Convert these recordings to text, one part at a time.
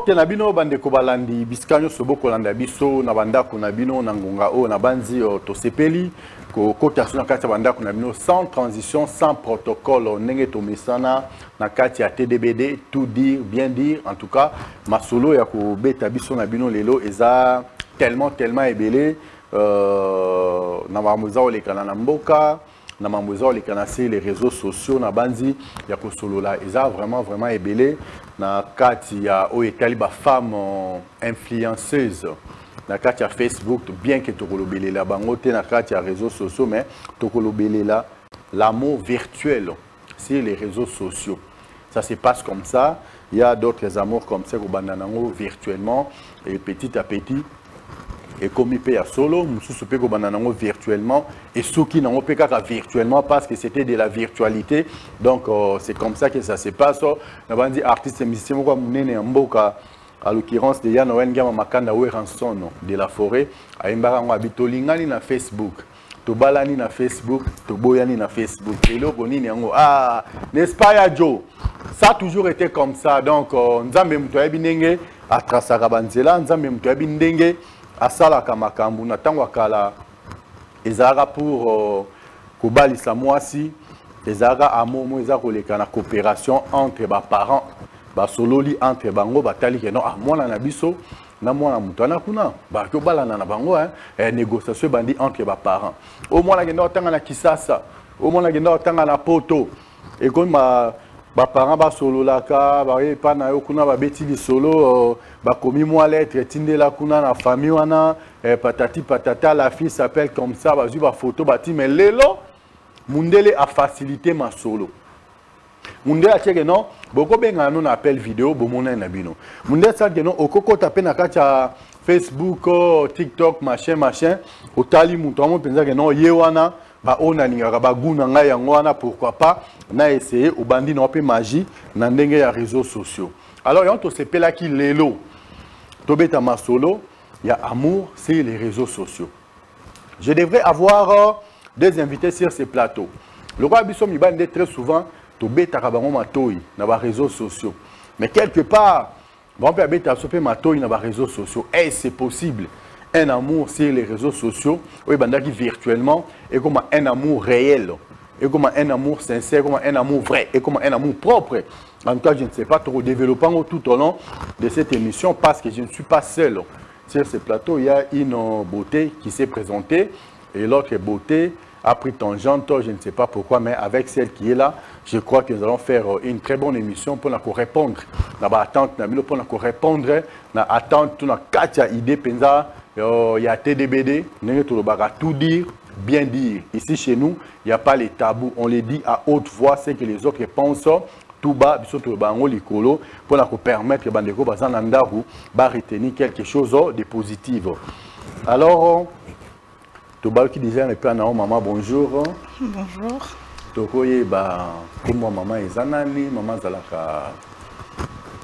sorte na bino bande ko balandi biskanyo sobo ko landa biso na banda ko na bino na ngonga o na banzi to sepeli ko kota suna kati banda ko na bino sans transition sans protocole ndenge to mesana na kati ya TDBD tout dire bien dire en tout cas masolo ya ko beta biso na bino lelo eza tellement ebelé na mamuza o lekana na mboka na mamuza o lekana sur les réseaux sociaux na banzi ya ko solola eza vraiment ebelé na kati ya o etali ba femme influenceuse na kati ya Facebook bien que tokolobelela bango te na kati ya réseaux sociaux mais tokolobelela l'amour virtuel sur les réseaux sociaux. Ça se passe comme ça. Il y a d'autres amours comme ça au bananango virtuellement et petit à petit et comme il paye à solo, nous peut au bananango virtuellement et ceux qui n'ont pas virtuellement parce que c'était de la virtualité. Donc c'est comme ça que ça se passe. On a dit artiste musicien comme Nene Mboka à l'occurrence de Yann Owengama Makanda Weranson de la forêt à Imbarango Abitolingani na Facebook. Tobalani na Facebook, Toboyani na Facebook. Et là, ah, n'est-ce pas, Yadjo? Ça a toujours été comme ça. Donc, Nzambe Moutoya Binenge, à Trasarabanzela, Nzambe Moutoya Binenge, à Salaka Makambu, Natangwakala, Ezara pour Kobali Samoasi, Ezara Amomo, Ezara Koleka, la coopération entre les parents, Sololi entre Bango, Batali, non, à moi, la Nabiso. Na mwana mutana kuna ba ko balana na bango négociation bandi entre ba parents au moins la genda tanga na kisasa au moins la genda tanga na poto et comme ba parents ba solo la ka ba pa na yo kuna ba beti li solo ba komi moi lettre tindela kuna na famille wana patati patata la fille s'appelle comme ça ba ju ba photo ba ti mais lelo mundele a facilité ma solo. Mundele a tcheke non boko benga non appel vidéo bomona na bino mundele ça que non okoko taper na kacha Facebook TikTok machin otali muto amo penza que non yewana ba ona ninga ba guna nga yango wana pourquoi pas na essayer au bandi no pe magie na ndenge ya réseaux sociaux. Alors yon to sepela ki lelo tobeta masolo ya amour sur les réseaux sociaux. Je devrais avoir des invités sur ces plateaux. Le roi biso mi bande très souvent tobeta kabango matoi na ba réseaux sociaux. Mais quelque part, bon peut beta sopé matoi na ba réseaux sociaux. Et c'est possible. Un amour sur les réseaux sociaux, oui bandaki virtuellement et comme un amour réel, et comme un amour sincère, comme un amour vrai, et comme un amour propre. En tout cas, je ne sais pas trop développant tout au long de cette émission parce que je ne suis pas seul. Sur ce plateau, il y a une beauté qui s'est présentée et l'autre beauté a pris tangente, je ne sais pas pourquoi, mais avec celle qui est là, je crois que nous allons faire une très bonne émission pour nous répondre. Pour nous répondre, pour attendre, pour nous quatre idées, penza, il y a TDBD, tout dire, bien dire. Ici chez nous, il n'y a pas les tabous, on les dit à haute voix, c'est que les autres pensent. Tout bas, pour nous permettre de retenir quelque chose de positif. Alors, tout bas qui disait un peu maman bonjour. Bonjour. Tokoye comment maman Ezanani, maman Zalaka.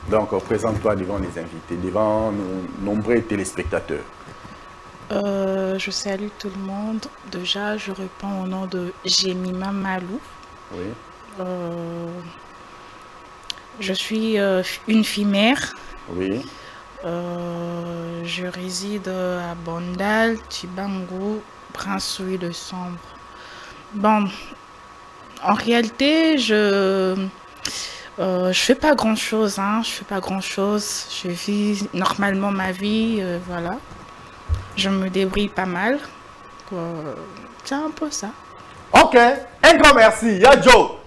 Donc présente-toi devant les invités, devant nos nombreux téléspectateurs. Je salue tout le monde. Déjà, je réponds au nom de Jemima Malou. Oui. Je suis une fille mère. Oui. Je réside à Bondal, Tibango, Prince-Louis de Sambre. Bon, en réalité, je fais pas grand-chose, hein. Je fais pas grand-chose. Je vis normalement ma vie, voilà. Je me débrouille pas mal. C'est un peu ça. Ok, un grand merci. Yadjo.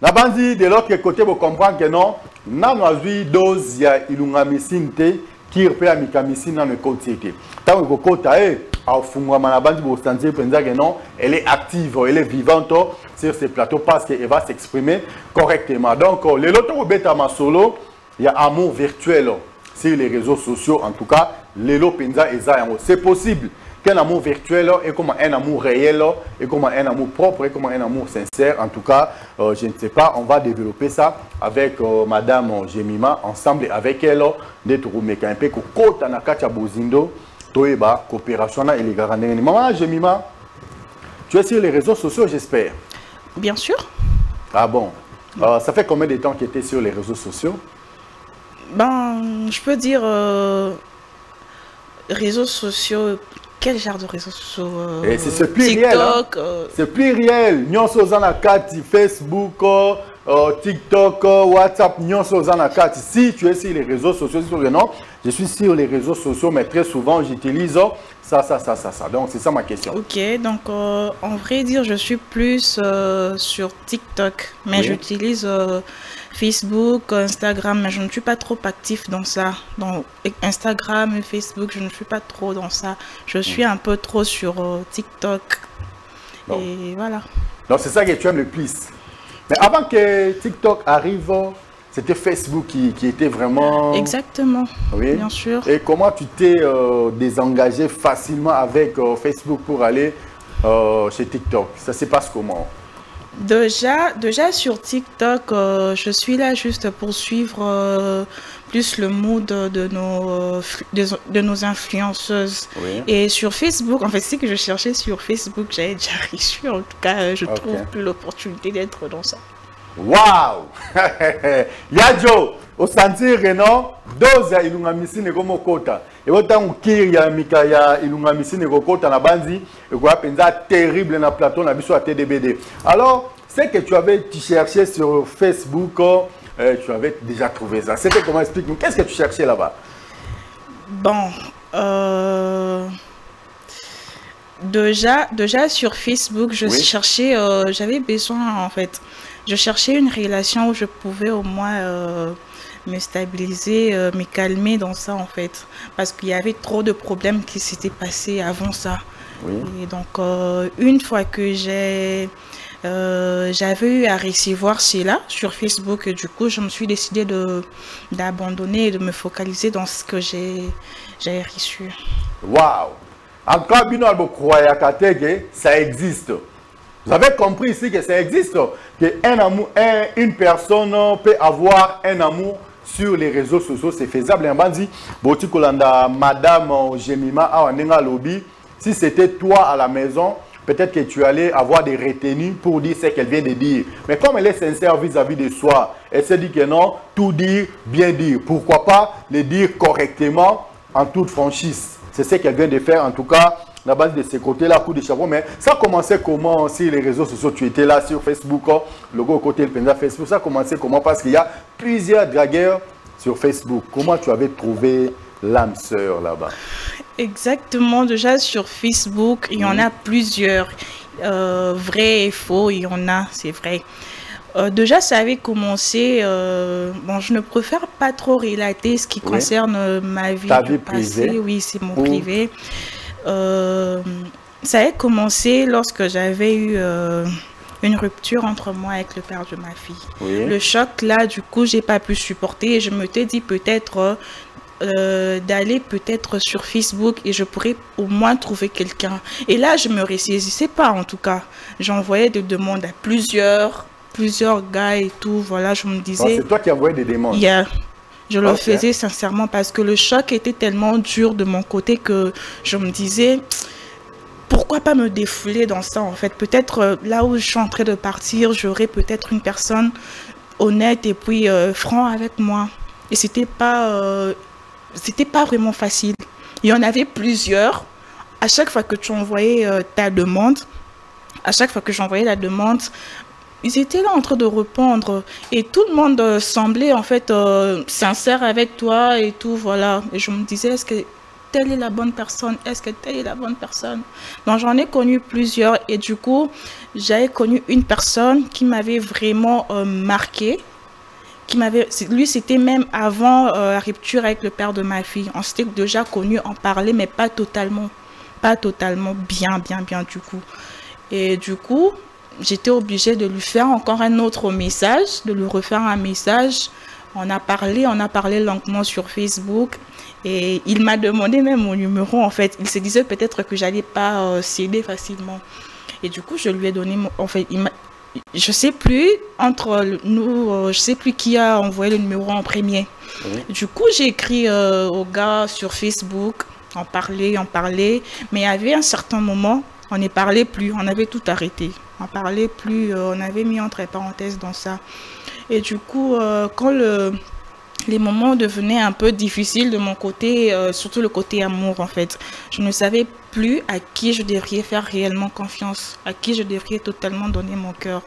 La bandi de l'autre côté, vous comprenez que non, nous avons vu dose ya ilungamissinte qui repère à mikamissine dans le côté. Tant que côté au fond, la bandi vous sentez que non, elle est active, elle est vivante sur ces plateaux parce qu'elle va s'exprimer correctement. Donc, les autres au bêta ma solo, il y a amour virtuel sur les réseaux sociaux. En tout cas, les penza et c'est possible. Qu'un amour virtuel est comme un amour réel, et comme un amour propre, et comme un amour sincère. En tout cas, je ne sais pas, on va développer ça avec Madame Jemima, ensemble avec elle, d'être un peu côté na kacha bozindo, toeba coopération et les garanties. Maman Jemima, tu es sur les réseaux sociaux, j'espère. Bien sûr. Ah bon. Ça fait combien de temps que tu es sur les réseaux sociaux? Ben, je peux dire réseaux sociaux. Quel genre de réseaux sociaux Et c'est pluriel. TikTok. C'est pluriel. Nyonso zana kati Facebook, TikTok, WhatsApp, nyonso zana kati. Si tu es sur les réseaux sociaux, non, je suis sur les réseaux sociaux, mais très souvent j'utilise ça. Donc c'est ça ma question. Ok, donc en vrai dire, je suis plus sur TikTok, mais Oui. j'utilise Facebook, Instagram, mais je ne suis pas trop actif dans ça. Donc Instagram et Facebook, je ne suis pas trop dans ça. Je suis un peu trop sur TikTok. Non. Et voilà. Donc c'est ça que tu aimes le plus. Mais avant que TikTok arrive, c'était Facebook qui était vraiment... Exactement, Oui. bien sûr. Et comment tu t'es désengagé facilement avec Facebook pour aller chez TikTok? Ça se passe comment? Déjà sur TikTok, je suis là juste pour suivre plus le mood de nos influenceuses. Oui. Et sur Facebook, en fait, c'est que je cherchais sur Facebook, j'avais déjà reçu. En tout cas, je trouve plus l'opportunité d'être dans ça. Waouh! Yadjo, au sentir non, dose ilunga misine como kota. Et autant kiri ya mika ya ilunga misine kota na banzi, et quoi penza terrible na plateau na biso à TDBD. Alors, c'est que tu cherchais sur Facebook, tu avais déjà trouvé ça. C'était comment, explique-nous, qu'est-ce que tu cherchais là-bas? Bon, déjà sur Facebook, je Oui. cherchais, j'avais besoin en fait, je cherchais une relation où je pouvais au moins me stabiliser, me calmer dans ça en fait, parce qu'il y avait trop de problèmes qui s'étaient passés avant ça. Oui. Et donc une fois que j'avais eu à recevoir cela sur Facebook, et du coup je me suis décidée d'abandonner et de me focaliser dans ce que j'ai reçu. Waouh! En tout cas, Bino Albo croyait que ça existe. Vous avez compris ici que ça existe, que une personne peut avoir un amour sur les réseaux sociaux, c'est faisable. On dit, Madame Jemima Awanenga Lobby, si c'était toi à la maison, peut-être que tu allais avoir des retenues pour dire ce qu'elle vient de dire. Mais comme elle est sincère vis-à-vis de soi, elle se dit que non, tout dire, bien dire. Pourquoi pas le dire correctement, en toute franchise. C'est ce qu'elle vient de faire, en tout cas, la base de ce côté-là, coup de chapeau. Mais ça a commencé comment sur les réseaux sociaux? Tu étais là sur Facebook, le côté le Facebook. Ça a commencé comment? Parce qu'il y a plusieurs dragueurs sur Facebook. Comment tu avais trouvé l'âme sœur là-bas? Exactement, déjà sur Facebook, il y en a plusieurs, vrais et faux, il y en a, c'est vrai. Déjà, ça avait commencé, bon, je ne préfère pas trop relater ce qui concerne ma vie du passé. Privée. Oui, c'est mon privé. Ça avait commencé lorsque j'avais eu une rupture entre moi avec le père de ma fille. Oui. Le choc, là, du coup, j'ai pas pu supporter et je me suis dit peut-être d'aller peut-être sur Facebook et je pourrais au moins trouver quelqu'un. Et là, je me ressaisissais pas, en tout cas. J'envoyais des demandes à plusieurs gars et tout. Voilà, je me disais... C'est toi qui envoyais des demandes? Yeah. Je le faisais sincèrement parce que le choc était tellement dur de mon côté que je me disais... Pourquoi pas me défouler dans ça en fait? Peut-être là où je suis en train de partir, j'aurais peut-être une personne honnête et puis franc avec moi. Et c'était pas vraiment facile. Il y en avait plusieurs. À chaque fois que tu envoyais ta demande, à chaque fois que j'envoyais la demande, ils étaient là en train de répondre. Et tout le monde semblait en fait sincère avec toi et tout, voilà. Et je me disais, est-ce que telle est la bonne personne? Est-ce que telle est la bonne personne? Donc j'en ai connu plusieurs et du coup, j'avais connu une personne qui m'avait vraiment marqué. Lui, c'était même avant la rupture avec le père de ma fille. On s'était déjà connu, en parler, mais pas totalement bien du coup. Et du coup, j'étais obligée de lui faire encore un autre message, de lui refaire un message. On a parlé longuement sur Facebook. Et il m'a demandé même mon numéro, en fait. Il se disait peut-être que j'allais pas céder facilement. Et du coup, je lui ai donné, en fait, je sais plus entre nous, je sais plus qui a envoyé le numéro en premier. Oui. Du coup, j'ai écrit au gars sur Facebook, on parlait, mais il y avait un certain moment, on ne parlait plus, on avait tout arrêté. On parlait plus, on avait mis entre parenthèses dans ça. Et du coup, quand les moments devenaient un peu difficiles de mon côté, surtout le côté amour en fait. Je ne savais plus à qui je devrais faire réellement confiance, à qui je devrais totalement donner mon cœur.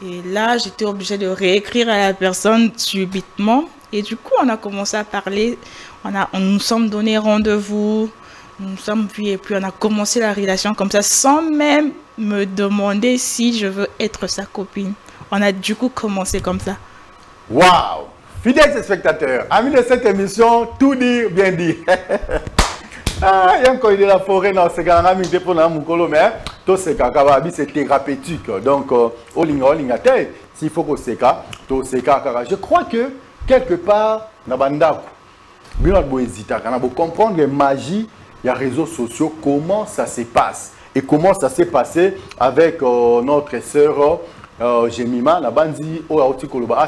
Et là, j'étais obligée de réécrire à la personne subitement. Et du coup, on a commencé à parler, on nous sommes donné rendez-vous, nous nous sommes vus et puis on a commencé la relation comme ça, sans même me demander si je veux être sa copine. On a du coup commencé comme ça. Waouh! Fidèles spectateurs, amis de cette émission, tout dire, bien dire. Ah, il y a encore de la forêt dans ce cas-là, mais pour la moukolo, mais tout ce cas-là, c'est thérapeutique. Donc, s'il faut que ce cas, tout ce cas, je crois que quelque part, dans Bandaku, bien on hésiter, on a beau comprendre la magie, il y a réseaux sociaux, comment ça se passe et comment ça s'est passé avec notre sœur. Jemima, la bandi,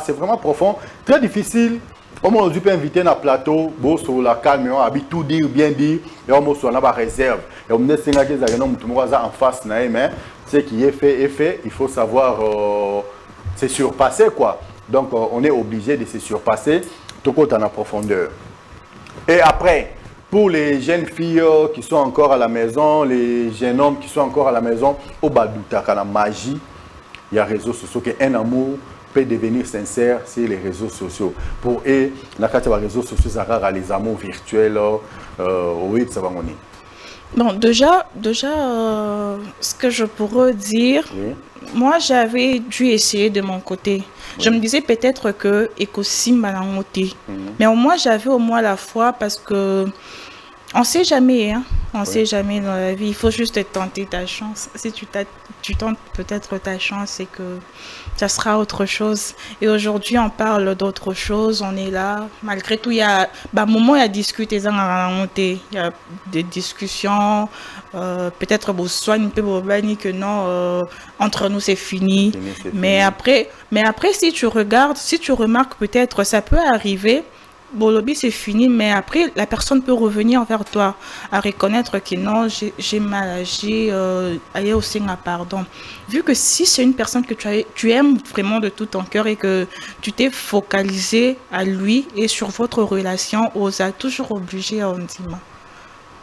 c'est vraiment profond, très difficile. On m'a dû inviter dans le plateau, sur la calme, on a tout dire, bien dire, et on m'a la réserve. Et on me dit que en face, mais ce qui est fait, il faut savoir se surpasser, quoi. Donc, on est obligé de se surpasser, tout compte en profondeur. Et après, pour les jeunes filles qui sont encore à la maison, les jeunes hommes qui sont encore à la maison, au Badouta, la magie. Il y a les réseaux sociaux, qu'un amour peut devenir sincère sur les réseaux sociaux. Pour eux, dans les réseaux sociaux, ça a les amours virtuels. Oui, ça va mon nez. Bon, déjà ce que je pourrais dire, oui. Moi, j'avais dû essayer de mon côté. Oui. Je me disais peut-être que Ekosim Malangote. Mais au moins, j'avais au moins la foi parce que on ne sait jamais, hein. On ne sait jamais dans la vie. Il faut juste tenter ta chance. Si tu tentes peut-être ta chance, c'est que ça sera autre chose. Et aujourd'hui, on parle d'autre chose. On est là. Malgré tout, il y a moment, il y a discuté, il y a des discussions. Peut-être que non, entre nous, c'est fini. Mais après, si tu regardes, si tu remarques, peut-être, ça peut arriver. Bon, le lobby c'est fini, mais après la personne peut revenir vers toi à reconnaître que non, j'ai mal agi, aller au Seigneur pardon. Vu que si c'est une personne que tu aimes vraiment de tout ton cœur et que tu t'es focalisé à lui et sur votre relation, osa toujours obligé à Ondima.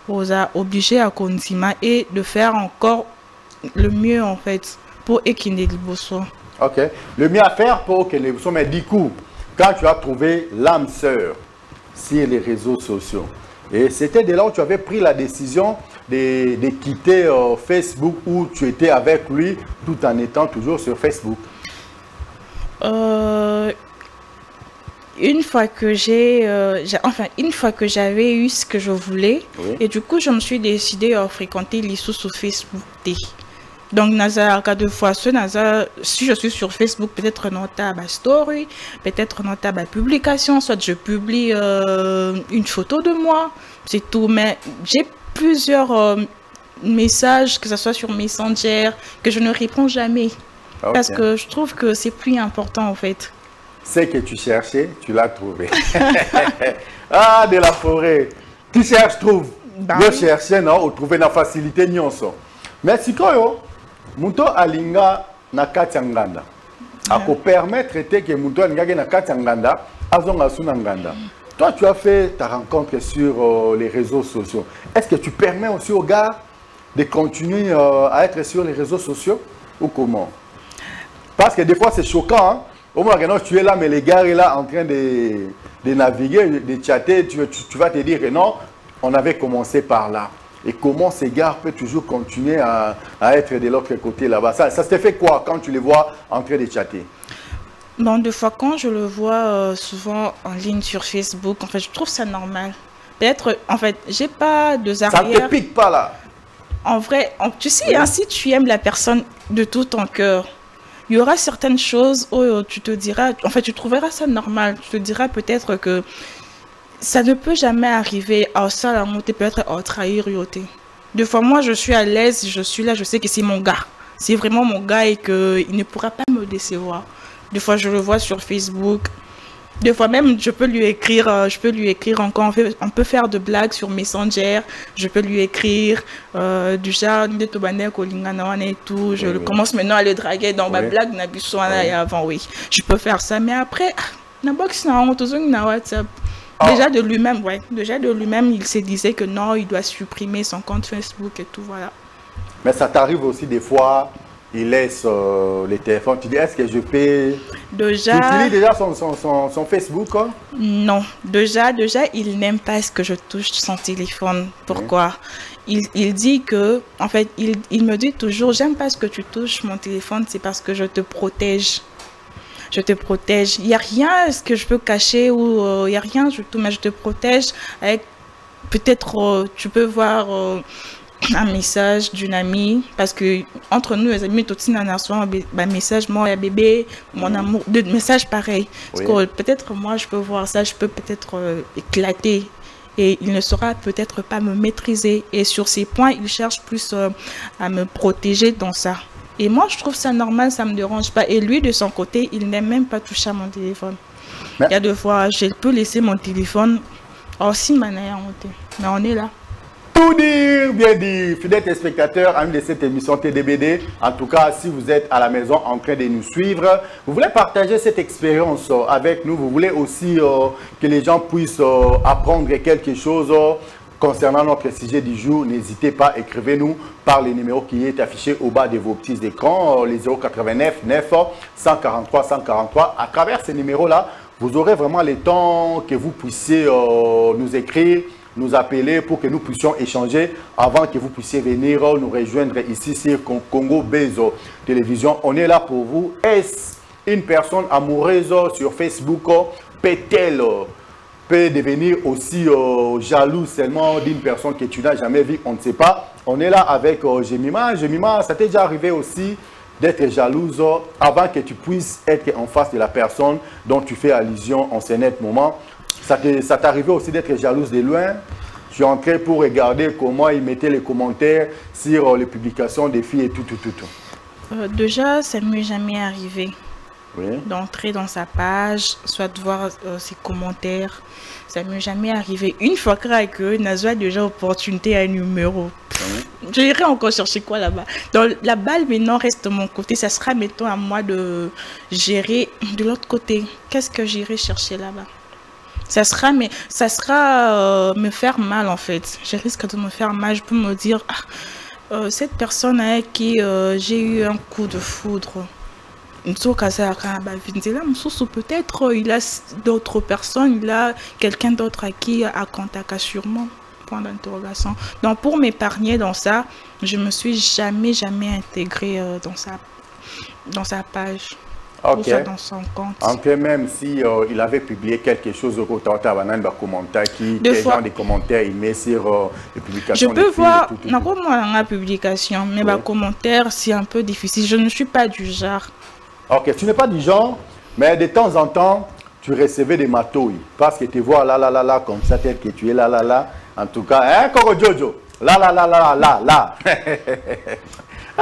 Osa obligé à Kondima et de faire encore le mieux en fait pour Ekinde Liboso. Ok, le mieux à faire pour que les mais du coup. Quand tu as trouvé l'âme sœur sur les réseaux sociaux, et c'était de là où tu avais pris la décision de quitter Facebook où tu étais avec lui tout en étant toujours sur Facebook. Une fois que une fois que j'avais eu ce que je voulais, oui. Et du coup je me suis décidée à fréquenter l'issue sur Facebook. Donc, deux fois, si je suis sur Facebook, peut-être dans ma story, peut-être dans ma publication, soit je publie une photo de moi, c'est tout. Mais j'ai plusieurs messages, que ce soit sur Messenger, que je ne réponds jamais. Okay. Parce que je trouve que c'est plus important en fait. Ce que tu cherchais, tu l'as trouvé. Ah, de la forêt. Tu cherches, trouves. Je cherchais, non, ou trouver la facilité, nyonso. Merci, Koyo. Muto alinga na katanganda. Ako permettre que muto alinga na katanganda, azonga sunanganda. Toi, tu as fait ta rencontre sur les réseaux sociaux. Est-ce que tu permets aussi aux gars de continuer à être sur les réseaux sociaux ou comment? Parce que des fois, c'est choquant. Hein? Au moins, tu es là, mais les gars sont là en train de naviguer, de chatter. Tu vas te dire que non, on avait commencé par là. Et comment ces gars peuvent toujours continuer à être de l'autre côté là-bas. Ça te fait quoi quand tu les vois en train de chatter? Bon, des fois, quand je le vois souvent en ligne sur Facebook, en fait, je trouve ça normal. Peut-être, en fait, j'ai pas de arrière. Ça ne te pique pas là? En vrai, tu sais, oui. Hein, si tu aimes la personne de tout ton cœur, il y aura certaines choses où tu te diras, en fait, tu trouveras ça normal. Tu te diras peut-être que ça ne peut jamais arriver à ça, la montée peut être à trahir. Des fois, moi, je suis à l'aise, je suis là, je sais que c'est mon gars. C'est vraiment mon gars et qu'il ne pourra pas me décevoir. Des fois, je le vois sur Facebook. Des fois même, je peux lui écrire encore. On peut faire de blagues sur Messenger. Je peux lui écrire du genre de Tobanek au Linganawan et tout. Je commence maintenant à le draguer dans ma blague Nabussoana et avant, oui. Je peux faire ça, mais après, Na box na on toujours na WhatsApp. Déjà de lui-même, ouais. Déjà de lui-même, il se disait que non, il doit supprimer son compte Facebook et tout, voilà. Mais ça t'arrive aussi des fois, il laisse les téléphones. Tu dis, est-ce que je peux... Déjà... Tu utilises déjà son Facebook, hein? Non. Déjà, il n'aime pas ce que je touche son téléphone. Pourquoi? Il dit que... En fait, il me dit toujours, j'aime pas ce que tu touches mon téléphone, c'est parce que je te protège. Je te protège. Il n'y a rien ce que je peux cacher ou il n'y a rien du tout, mais je te protège avec peut-être tu peux voir un message d'une amie parce que entre nous les amis tout un message moi bébé mon amour de messages pareils parce que peut-être moi je peux voir ça, je peux peut-être éclater et il ne saura peut-être pas me maîtriser et sur ces points il cherche plus à me protéger dans ça. Et moi, je trouve ça normal, ça ne me dérange pas. Et lui, de son côté, il n'aime même pas toucher à mon téléphone. Mais... il y a deux fois, je peux laisser mon téléphone aussi, mais on est là. Tout dire, bien dire, fidèles téléspectateurs, amis de cette émission TDBD. En tout cas, si vous êtes à la maison en train de nous suivre, vous voulez partager cette expérience avec nous, vous voulez aussi que les gens puissent apprendre quelque chose concernant notre sujet du jour, n'hésitez pas, écrivez-nous par les numéros qui est affiché au bas de vos petits écrans, les 089 9 143 143. À travers ces numéros-là, vous aurez vraiment le temps que vous puissiez nous écrire, nous appeler pour que nous puissions échanger avant que vous puissiez venir nous rejoindre ici sur Congo Bezo Télévision. On est là pour vous. Est-ce une personne amoureuse sur Facebook? Peut-elle peut devenir aussi jaloux seulement d'une personne que tu n'as jamais vue, on ne sait pas. On est là avec Jemima. Jemima, ça t'est déjà arrivé aussi d'être jalouse avant que tu puisses être en face de la personne dont tu fais allusion en ce net moment. Ça t'est arrivé aussi d'être jalouse de loin. Tu es entré pour regarder comment ils mettaient les commentaires sur les publications des filles et tout. Déjà, ça ne m'est jamais arrivé. Oui. D'entrer dans sa page, soit de voir ses commentaires. Ça ne m'est jamais arrivé. Une fois que Nazwa a déjà opportunité à un numéro. Je irai encore chercher quoi là-bas. Donc la balle maintenant reste de mon côté. Ça sera mettons à moi de gérer de l'autre côté. Qu'est-ce que j'irai chercher là-bas? Ça sera me faire mal en fait. Je risque de me faire mal. Je peux me dire cette personne avec qui j'ai eu un coup de foudre. Peut-être il a d'autres personnes, il a quelqu'un d'autre à qui à contact sûrement. Point d'interrogation. Donc pour m'épargner dans ça, je me suis jamais intégrée dans sa page. Ok. Ça dans son compte. En fait, même si il avait publié quelque chose au côté de commentaires quel genre de commentaires il met sur les publications. Je peux voir la publication, mais les commentaires c'est un peu difficile. Je ne suis pas du genre. Ok, tu n'es pas du genre, mais de temps en temps, tu recevais des matouilles. Parce que tu vois là, comme ça, tel que tu es là. En tout cas, hein, Koko Jojo, là.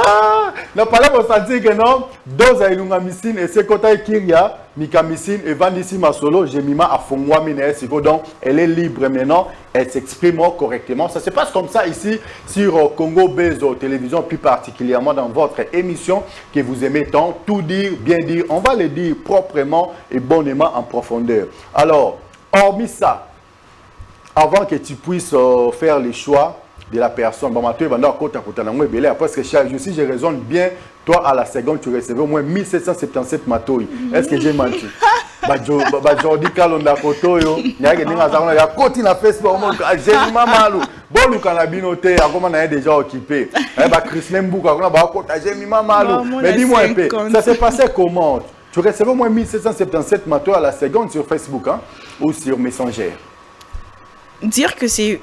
Ah, non, pas là pour sentir que non, deux à ilunga missine et c'est côté Kiria, Mika missine et Vandissi Masolo, Jemima a fongwa mine, donc elle est libre maintenant, elle s'exprime correctement. Ça se passe comme ça ici sur Congo Bezo Télévision, plus particulièrement dans votre émission que vous aimez tant, tout dire, bien dire, on va le dire proprement et bonnement en profondeur. Alors, hormis ça, avant que tu puisses faire les choix de la personne, parce que chaque jour, si je raisonne bien, toi à la seconde, tu recevais au moins 1777 matouilles. Est-ce que j'ai menti? Jordi Kalonda Koto, il y a un côté na Facebook, j'ai dit maman, bon, le canabinoté, comment on est déjà occupé. Chris Lembouk, j'ai mis maman, mais dis-moi un peu, ça s'est passé comment? Tu recevais au moins 1777 matouilles à la seconde sur Facebook ou sur Messenger? Dire que c'est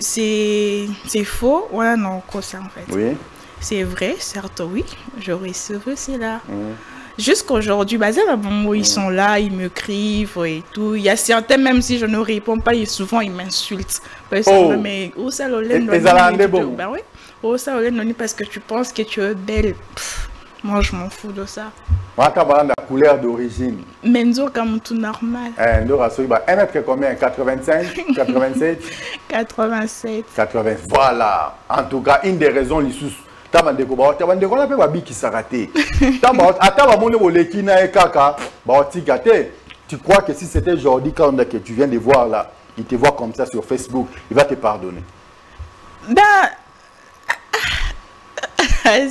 faux, voilà, non, quoi ça en fait. Oui. C'est vrai, certes, oui, je recevais cela. Jusqu'aujourd'hui, ils sont là, ils me crient et tout. Il y a certains, même si je ne réponds pas, souvent ils m'insultent. Mais où ça parce que tu penses que tu es belle. Moi, je m'en fous de ça. Moi, tu as la couleur d'origine. Menzo, comme tout normal. Un mètre combien? 85, 87 87. 80. Voilà. En tout cas, une des raisons, les sous. Tu as dit qu'on a fait qui s'est raté. Tu as dit tu crois que si c'était Jordi Kanda que tu viens de voir là, il te voit comme ça sur Facebook, il va te pardonner? Ben,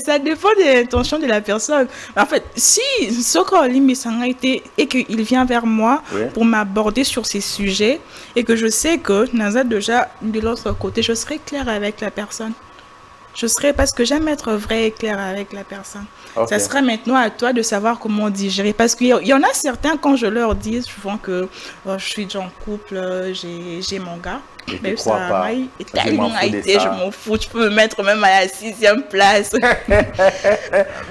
ça dépend de l'intention de la personne. En fait, si Soko Limbi été et qu'il vient vers moi pour m'aborder sur ces sujets et que je sais que Naza déjà de l'autre côté, je serai claire avec la personne. Je serai, parce que j'aime être vrai et clair avec la personne. Ça sera maintenant à toi de savoir comment digérer. Parce qu'il y en a certains, quand je leur dis souvent que je suis déjà en couple, j'ai mon gars. Mais ça m'a été, je m'en fous, tu peux me mettre même à la 6e place.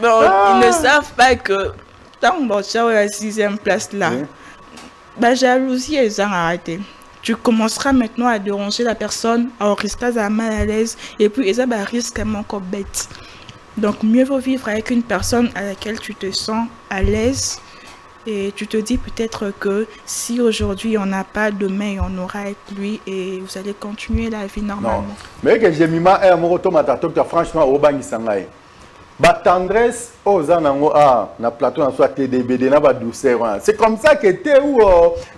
Bon, ils ne savent pas que tant que tu es à la 6e place là, bah, jalousie, ils ont arrêté. Tu commenceras maintenant à déranger la personne, à risquer à mal à l'aise, et puis ça risque encore bête. Donc mieux vaut vivre avec une personne à laquelle tu te sens à l'aise. Et tu te dis peut-être que si aujourd'hui on n'a pas, demain on aura avec lui et vous allez continuer la vie normalement. Non. Mais que j'ai mis ma franchement au banc sangai. Ba tendresse aux anango na plateau na soit TDBD na ba douceur. C'est comme ça que tu es ou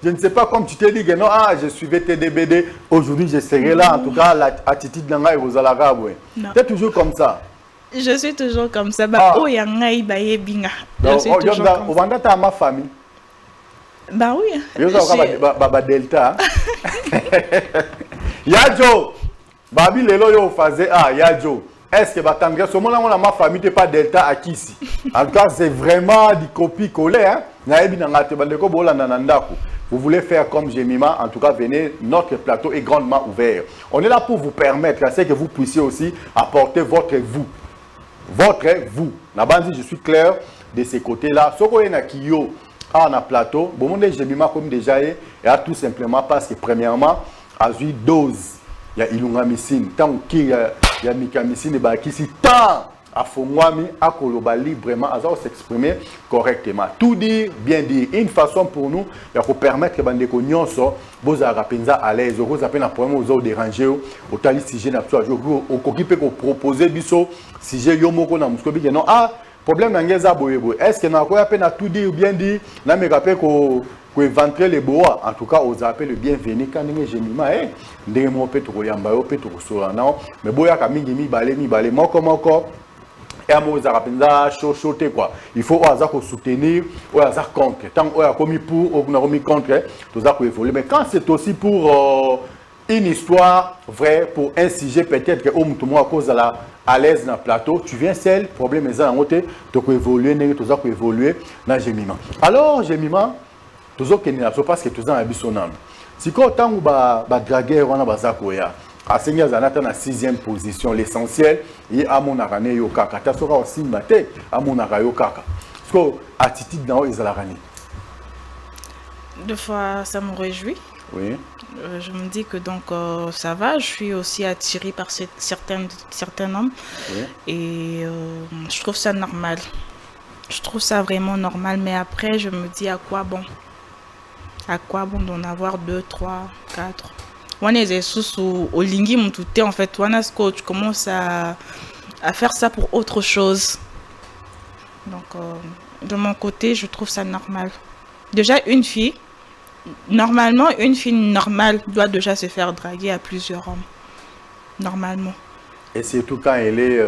je ne sais pas, comme tu t'es dit que non, je suivais TDBD, aujourd'hui je serai là, en tout cas l'attitude nanga et aux alagabwe. Tu es toujours comme ça. Je suis toujours comme ça. Bah, oh, y a un aïe, bah, y binga. Je suis toujours comme ça. Tu as ma famille. Bah oui. Bah, Delta. Yadjo. Babi lelo yo faisait Yadjo. Est-ce que Batangre, ce moment-là, on a ma famille, tu pas Delta à qui ici? En tout cas, c'est vraiment du copie-coller. Vous voulez faire comme Jemima, en tout cas, venez, notre plateau est grandement ouvert. On est là pour vous permettre, c'est que vous puissiez aussi apporter votre vous. Votre vous. Nabandi, je suis clair de ces côtés-là. Ce qu'on a qui yo a un plateau, bon, on Jemima comme déjà et tout simplement parce que premièrement, à une dose, il y a Ilunga Missine, tant qu'il y a Mika Missine, qui si tant à Fongwami, à Koloba librement, à s'exprimer correctement. Tout dire, bien dire. Une façon pour nous, il faut permettre que les gens vous à l'aise, vous appelez un problème aux autres déranger, au tali sujet naturel, au coquipé qu'on propose, biso, sujet yomoko na muskobi, non, problème n'engeza boyebo. Est-ce que n'a quoi peine à tout dire, bien dire, n'a me rappelé qu'on éventrer les bois, en tout cas, aux appels le bienvenu quand on est Jemima, ndenge mo peut to yamba yo peut to sorana, mais boya ka mingi mi balé, moko. Et à moi, chaud quoi. Il faut soutenir, contre. Tant qu'on a commis pour, on a commis contre, tout ça peut évoluer. Mais quand c'est aussi pour une histoire vraie, pour un sujet peut-être que tout le monde à cause de la à l'aise dans le plateau, tu viens seul, problème est en côté, tu peux évoluer, tout ça peut évoluer dans Jemima. Alors Jemima, tout ça qui n'est pas parce que tout ça est bisonam. Si quand on va draguer, on a bazakoya. À Seigneur Zanata na 6e position, l'essentiel est à mon arane yokaka. Tu sera aussi maté à mon arane yokaka. Parce que attitude dans les alarani. Deux fois, ça me réjouit. Oui. Je me dis que donc ça va. Je suis aussi attirée par certains hommes. Oui. Et je trouve ça normal. Je trouve ça vraiment normal. Mais après, je me dis à quoi bon? À quoi bon d'en avoir 2, 3, 4? On est sous au lingi mutute en fait. Tu commences à faire ça pour autre chose. Donc de mon côté, je trouve ça normal. Déjà une fille, normalement une fille normale doit déjà se faire draguer à plusieurs hommes. Normalement. Et surtout quand elle est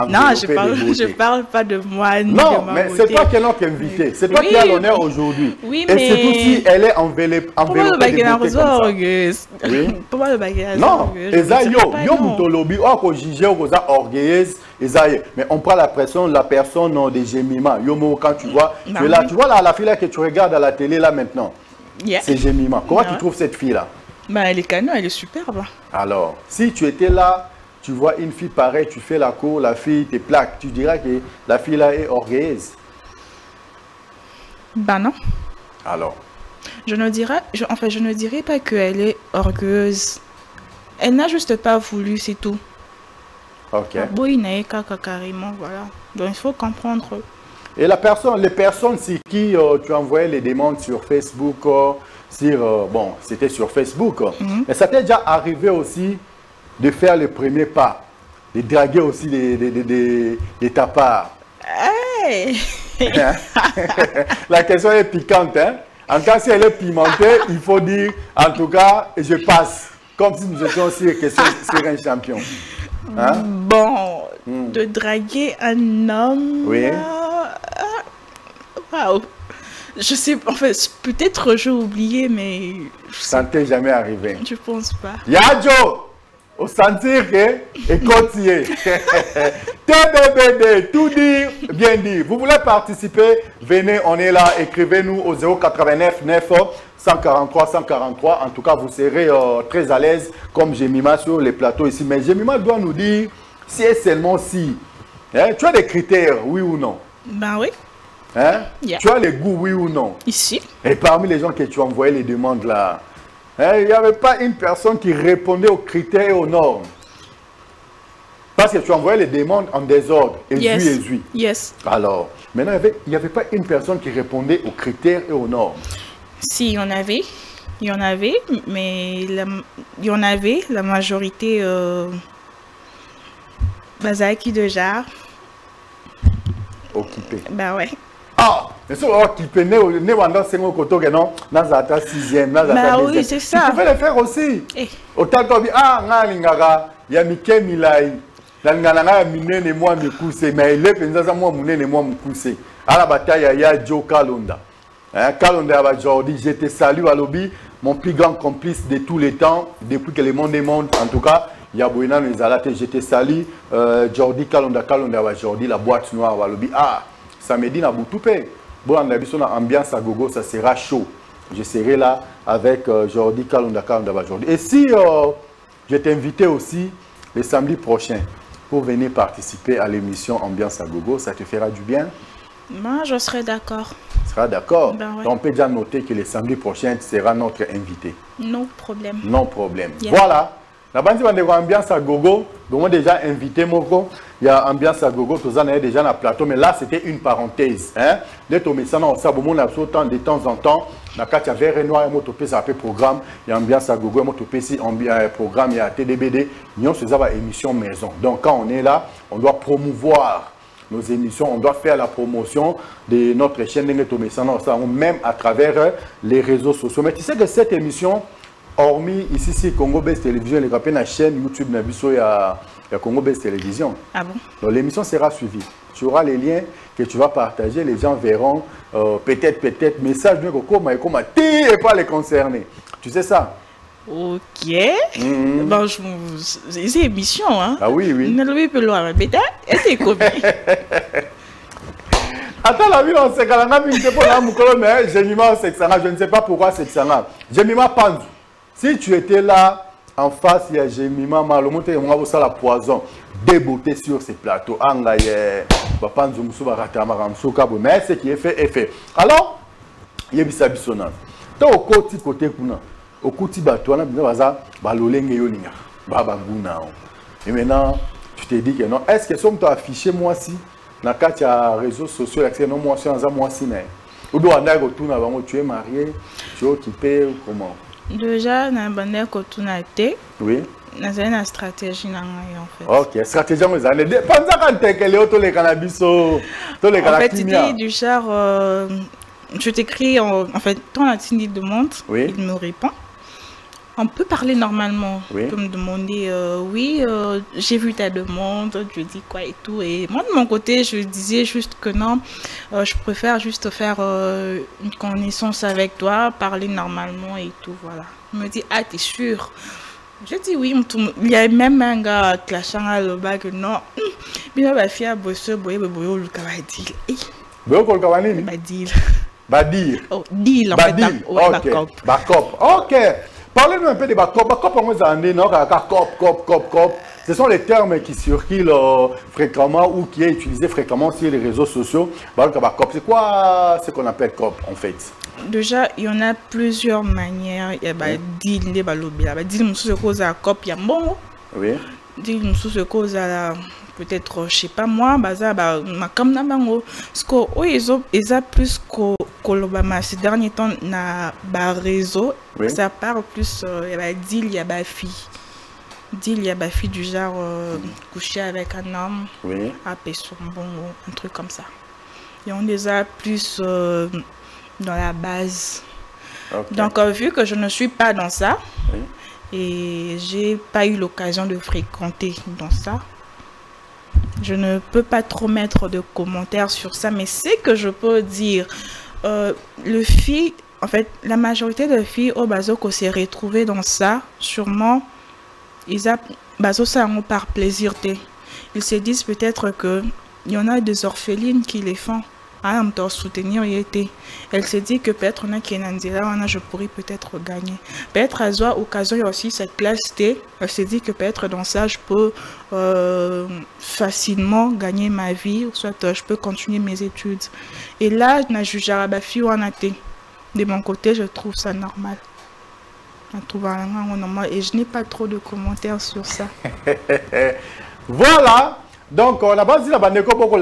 non, je parle pas de moi. Non, mais c'est toi qui es notre invité. C'est toi qui as l'honneur aujourd'hui. Oui, et surtout si elle est enveloppée de beauté comme ça. Oui. Pourquoi le bagage? Non, yo mutolobi, on juge aux orgueilleuse. Mais on prend la personne de Jemima. Yomo, quand tu vois, tu es là, tu vois la fille là que tu regardes à la télé là maintenant. C'est Jemima. Comment tu trouves cette fille là? Elle est canon, elle est superbe. Alors, si tu étais là, tu vois une fille pareille, tu fais la cour, la fille te plaque, tu diras que la fille là est orgueilleuse. Ben non. Alors? Je ne dirais pas qu'elle est orgueilleuse. Elle n'a juste pas voulu, c'est tout. Ok. Carrément, voilà. Donc il faut comprendre. Et les personnes sur qui tu envoyais les demandes sur Facebook, bon, c'était sur Facebook, mais ça t'est déjà arrivé aussi de faire le premier pas, de draguer aussi de ta part. Hey. La question est piquante, hein? En tout cas, si elle est pimentée, il faut dire, en tout cas, je passe. Comme si nous étions aussi question sur un champion. Hein? Bon, de draguer un homme. Oui. Waouh. Je sais, en fait, peut-être j'ai oublié, mais. Ça ne t'est jamais arrivé. Je pense pas. Yadjo! Au sentir que, écoutez, TBBD, tout dire, bien dire. Vous voulez participer? Venez, on est là, écrivez-nous au 089 9 143 143. En tout cas, vous serez très à l'aise comme Jemima sur les plateaux ici. Mais Jemima doit nous dire si et seulement si. Hein? Tu as des critères, oui ou non? Ben oui. Hein? Yeah. Tu as les goûts, oui ou non? Ici. Et parmi les gens que tu as envoyé les demandes là, il n'y avait pas une personne qui répondait aux critères et aux normes. Parce que tu envoyais les demandes en désordre. Yes. Yes. Alors, maintenant, il n'y avait pas une personne qui répondait aux critères et aux normes. Si, il y en avait. Il y en avait, mais il y en avait, la majorité, Bazaki de Jarre. Occupé. Ben ouais. Ah, mais c'est occupé, né pendant 5 ans, non, dans la 6e, dans la 2e. Bah oui, c'est ça. Tu pouvais le faire aussi. Eh. Autant que ah, ngala, il y a Mickey Milai. Dans ngala minene moi mikuse, mais il est pensé moi munene moi mukuse. À la bataille, il y a Joe Kalonda. Hein, Kalonda aujourd'hui, je te salue à lobby, mon plus grand complice de tous les temps, depuis que le monde est monde. En tout cas, il y a Boina Nizalate, je te salue. Jordi Kalonda aujourd'hui, la boîte noire à lobby. Ah, samedi na Boutoupe. Bon, on a vu son ambiance à gogo, ça sera chaud. Je serai là avec Jordi Kalonda aujourd'hui. Et si je t'invitais aussi le samedi prochain pour venir participer à l'émission Ambiance à gogo, ça te fera du bien? Moi, je serai d'accord. Tu seras d'accord? Ben ouais. Donc, on peut déjà noter que le samedi prochain, tu seras notre invité. Non problème. Non problème. Yeah. Voilà. La bande de Ambiance à gogo, donc on a déjà invité Moko. Il y a Ambiance à gogo, tous en avez déjà dans le plateau, mais là c'était une parenthèse. Hein? De temps en temps, dans le cas de Renoir, il y a un programme, il y a Ambiance à gogo, il y a un programme, il y a TDBD, il y a une émission maison. Donc quand on est là, on doit promouvoir nos émissions, on doit faire la promotion de notre chaîne, même à travers les réseaux sociaux. Mais tu sais que cette émission, hormis ici, Congo Best Télévision, il y a une chaîne YouTube, il y a Congo Best Télévision. Ah bon? Donc l'émission sera suivie. Tu auras les liens que tu vas partager, les gens verront peut-être, message de Coco, mais comment et pas les concernés. Tu sais ça? Ok. Bon, c'est émission, hein? Ah oui, oui. Attends, la vie, on sait je ne sais pas pourquoi c'est ça. Jemima Pandu. Si tu étais là, en face, il y a Jemima Malomote et moi, ça la poison. Déboté sur ces plateaux. Mais ce qui est fait est fait. Alors, il y a des bisonnes. Au côté, au côté bateau, on a et maintenant, tu te dis que non. Est-ce que si tu as affiché moi si dans les réseaux sociaux, non moi si moi si mais ou doit tu es marié, tu es occupé ou comment? Déjà, dans le côté, oui. Dans une stratégie en fait. Ok, stratégie vous allez pendant que les cannabis en fait, c'était du genre je t'écris en fait ton activité de demande, oui. Il me répond. On peut parler normalement. Oui. Tu peux me demander oui, j'ai vu ta demande, je dis quoi et tout. Et moi de mon côté, je disais juste que non, je préfère juste faire une connaissance avec toi, parler normalement et tout, voilà. Il me dit ah t'es sûr? Je dis oui, il y a même un gars clashant à l'oba que non, il va faire bosser, boyer, le cavadil. Badir. Oh, deal en Badir. fait. Ok. Backup. Ok. Parlez-nous un peu de backup. Backup, on vous a dit, non, cop. Ce sont les termes qui circulent fréquemment ou qui est utilisé fréquemment sur les réseaux sociaux. Backup, c'est quoi ce qu'on appelle cop en fait? Déjà, il y en a plusieurs manières. Il y a deal, les balobi. Deal, c'est cause à cop, il y a bon. Oui. Deal, c'est cause à peut-être, je sais pas moi, comme nabango. Ce que ils ont plus que ces derniers temps na réseau. Ça parle plus. Il y a deal, il y a fille. Deal, il y a fille du genre coucher avec un homme. Oui. Appeler son bon, un truc comme ça. Et on les a plus dans la base. Okay. Donc, vu que je ne suis pas dans ça, Oui. et j'ai pas eu l'occasion de fréquenter dans ça, je ne peux pas trop mettre de commentaires sur ça, mais ce que je peux dire, le filles, en fait, la majorité des filles au Bazoko s'est retrouvées dans ça, sûrement, ils a Bazo ça par plaisir. Ils se disent peut-être que il y en a des orphelines qui les font. Ah, on doit soutenir y était. Elle se dit que peut-être on a qui est je pourrais peut-être gagner. Peut-être à Zoa occasion il y a aussi cette classe T. Elle se dit que peut-être dans ça je peux facilement gagner ma vie, soit je peux continuer mes études. Et là, je ne juge pas la fille ou en athée. De mon côté, je trouve ça normal. Et je n'ai pas trop de commentaires sur ça. Voilà. Donc, on a pas dit la bande pour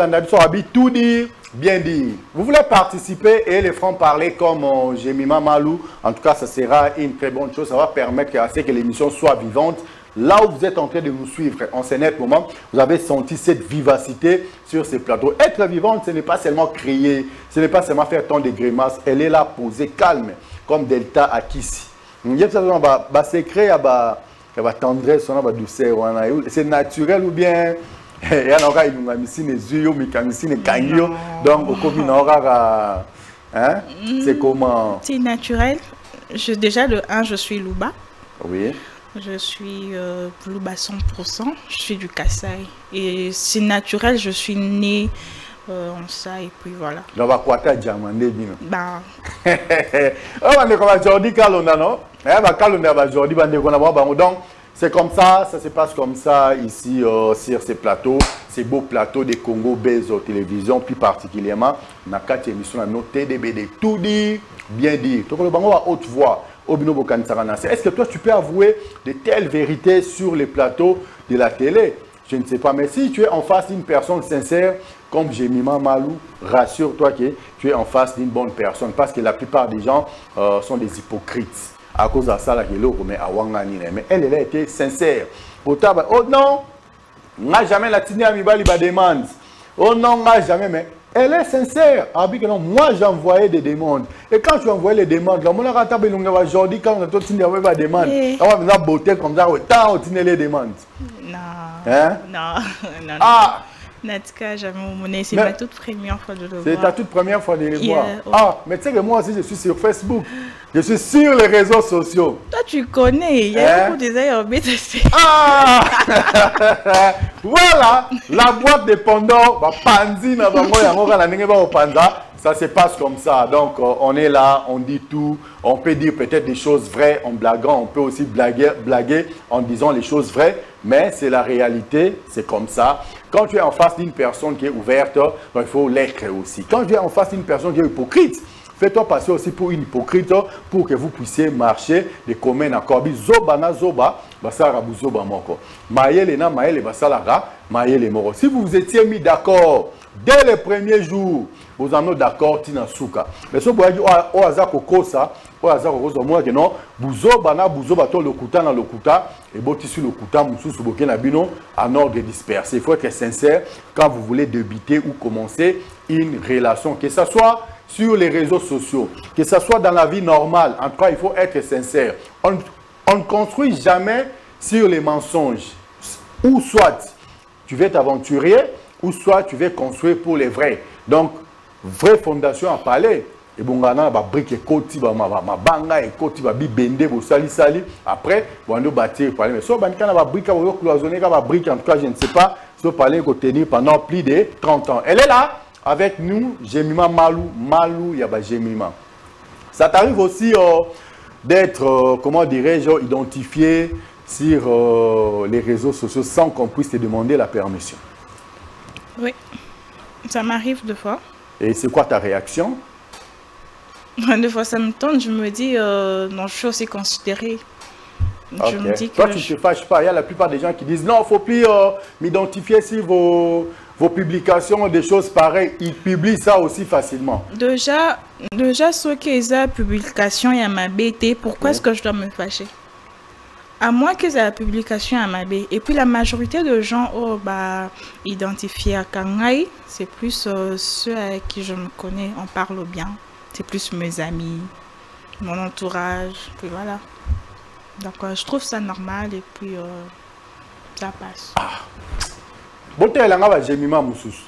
tout dit, bien dit. Vous voulez participer et les francs-parler comme Jemima Malou. En tout cas, ça sera une très bonne chose. Ça va permettre à ce que l'émission soit vivante. Là où vous êtes en train de nous suivre, en ce net moment, vous avez senti cette vivacité sur ces plateaux. Être vivante, ce n'est pas seulement crier, ce n'est pas seulement faire tant de grimaces. Elle est là posée, calme, comme Delta à Kissi. Il y a un secret, il y a tendresse, il y a douceur. C'est naturel ou bien il y a un c'est comment? C'est naturel. Déjà, de 1, je suis Louba. Oui. Je suis Louba 100%. Je suis du Kassai. Et c'est naturel, je suis née en ça. Et puis voilà. Donc, on va quoi diamandé bien. Bah. On va dire aujourd'hui Kalonda non? Donc c'est comme ça se passe comme ça ici sur ces plateaux, ces beaux plateaux des Congo Bezo télévision, plus particulièrement dans 4 émissions de TDBD. Tout dit, bien dit. Donc le bango à haute voix. Est-ce que toi tu peux avouer de telles vérités sur les plateaux de la télé? Je ne sais pas, mais si tu es en face d'une personne sincère comme Jemima Malou, rassure-toi que tu es en face d'une bonne personne parce que la plupart des gens sont des hypocrites. À cause de ça, mais elle a été sincère. Oh non, on n'a jamais la tine à Mibali demande. Oh non, on n'a jamais, mais elle est sincère. Moi, j'ai envoyé des demandes. Et quand tu envoies les demandes, on a aujourd'hui, quand on a tout signé des demandes, on a beauté comme ça, autant on tient les demandes. Non. Hein? Non. Ah! Natka, jamais monnaie, c'est ma toute première fois de le voir. C'est ta toute première fois de le voir. Oh. Ah, mais tu sais que moi aussi, je suis sur Facebook. Je suis sur les réseaux sociaux. Toi, tu connais. Il y a beaucoup de gens qui ont Ah! Voilà, la boîte de Pandore, ça se passe comme ça. Donc, on est là, on dit tout. On peut dire peut-être des choses vraies en blaguant. On peut aussi blaguer en disant les choses vraies. Mais c'est la réalité, c'est comme ça. Quand tu es en face d'une personne qui est ouverte, il faut l'être aussi. Quand tu es en face d'une personne qui est hypocrite, fais-toi passer aussi pour une hypocrite pour que vous puissiez marcher de commun accord. Zoba na zoba, basara buzoba moko. Maëlle na maëlle basalara, maëlle moro. Si vous vous étiez mis d'accord dès les premiers jours, vous en êtes d'accord, tina souka. Mais si vous avez dit, oh, azako kosa, oh, azako kosa, moi, que non, buzoba na buzoba to lokuta na lokuta, et boti sur lokuta, moussou souboke na bino, en ordre dispersé. Il faut être sincère quand vous voulez débuter ou commencer une relation, que ce soit sur les réseaux sociaux, que ce soit dans la vie normale. En tout cas, il faut être sincère. On ne construit jamais sur les mensonges. Ou soit tu veux t'aventurer, ou soit tu veux construire pour les vrais. Donc, vraie fondation à parler. Et bon, on a brique et côté, ma banga et côté, bibende, sali. Après, on va bâtir parler. Mais si on a brique, on va brique, en tout cas, je ne sais pas, si on parler qu'on tenir pendant plus de 30 ans. Elle est là. Avec nous, Jemima Malou Yaba Jemima. Ça t'arrive aussi d'être, comment dirais-je, identifié sur les réseaux sociaux sans qu'on puisse te demander la permission? Oui, ça m'arrive deux fois. Et c'est quoi ta réaction? Deux fois ça me tente, je me dis, non, je suis aussi considérée. Okay. Je me dis que toi, tu ne te fâches pas. Il y a la plupart des gens qui disent, non, il ne faut plus m'identifier sur vos publications, des choses pareilles, ils publient ça aussi facilement. Déjà ceux qui ont la publication et à ma BT, pourquoi est-ce que je dois me fâcher? À moins qu'ils aient la publication à ma B. Et puis la majorité de gens identifiés à Kangai, c'est plus ceux avec qui je me connais, on parle bien. C'est plus mes amis. mon entourage, puis voilà. Donc je trouve ça normal et puis ça passe. Bota elanga ba Jemima Moussus.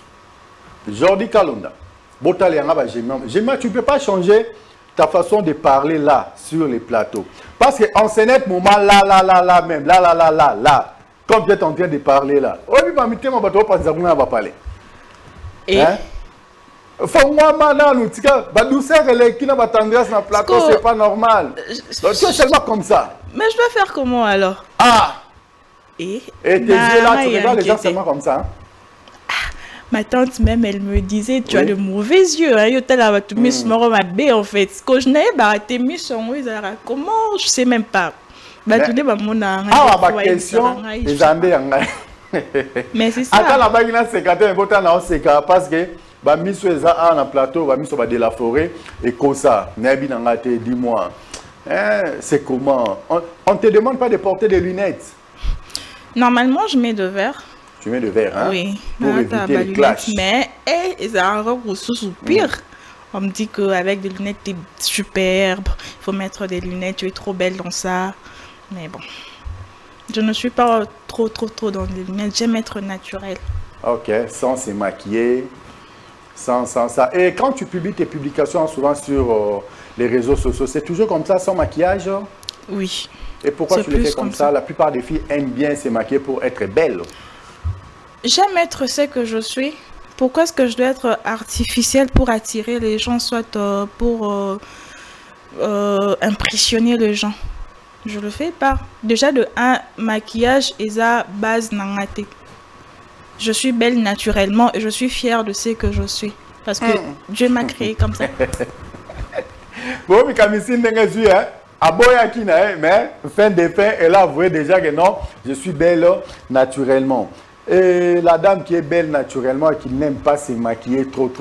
Jordi Kalonda. Bota elanga ba Jemima. Jemima, tu ne peux pas changer ta façon de parler là, sur les plateaux. Parce qu'en ce net moment, là, même, là, comme tu es en train de parler là. Oh, oui, ma mité, ma bateau, pas va parler. Et hein? Faut moi, maintenant, nous, bah, douceur, qui n'a pas tendresse dans le plateau, c'est pas normal. Donc, tu es seulement comme ça. Mais je dois faire comment alors? Ah! Et tes yeux là, tu regardes les gens seulement comme ça. Hein? Ma tante même, elle me disait, tu as de mauvais yeux. Hein? En fait, ce que je n'ai pas été mis sur moi, comment? Je sais même pas. Ma question, mais c'est ça. Attends, la parce que bah miso eza na plateau bah miso ba de la forêt et comme ça nabi nanga te dis-moi c'est comment on te demande pas de porter des lunettes. Normalement je mets de verre. Tu mets de verre hein? Oui, pour éviter le clash. Mais ça rend pire. On me dit qu'avec des lunettes tu es superbe, il faut mettre des lunettes, tu es trop belle dans ça. Mais bon, je ne suis pas trop dans les lunettes, j'aime être naturelle. Ok, sans se maquiller. Sans ça. Et quand tu publies tes publications souvent sur les réseaux sociaux, c'est toujours comme ça, sans maquillage? Oui. Et pourquoi tu le fais comme ça? La plupart des filles aiment bien se maquiller pour être belle. J'aime être ce que je suis. Pourquoi est-ce que je dois être artificielle pour attirer les gens, soit pour impressionner les gens? Je le fais pas. Déjà de un maquillage et ça base nangate. Je suis belle naturellement et je suis fière de ce que je suis. Parce que Dieu m'a créée comme ça. Bon, mais comme ici, mais fin de fin, elle a avoué déjà que non, je suis belle naturellement. Et la dame qui est belle naturellement et qui n'aime pas se maquiller trop,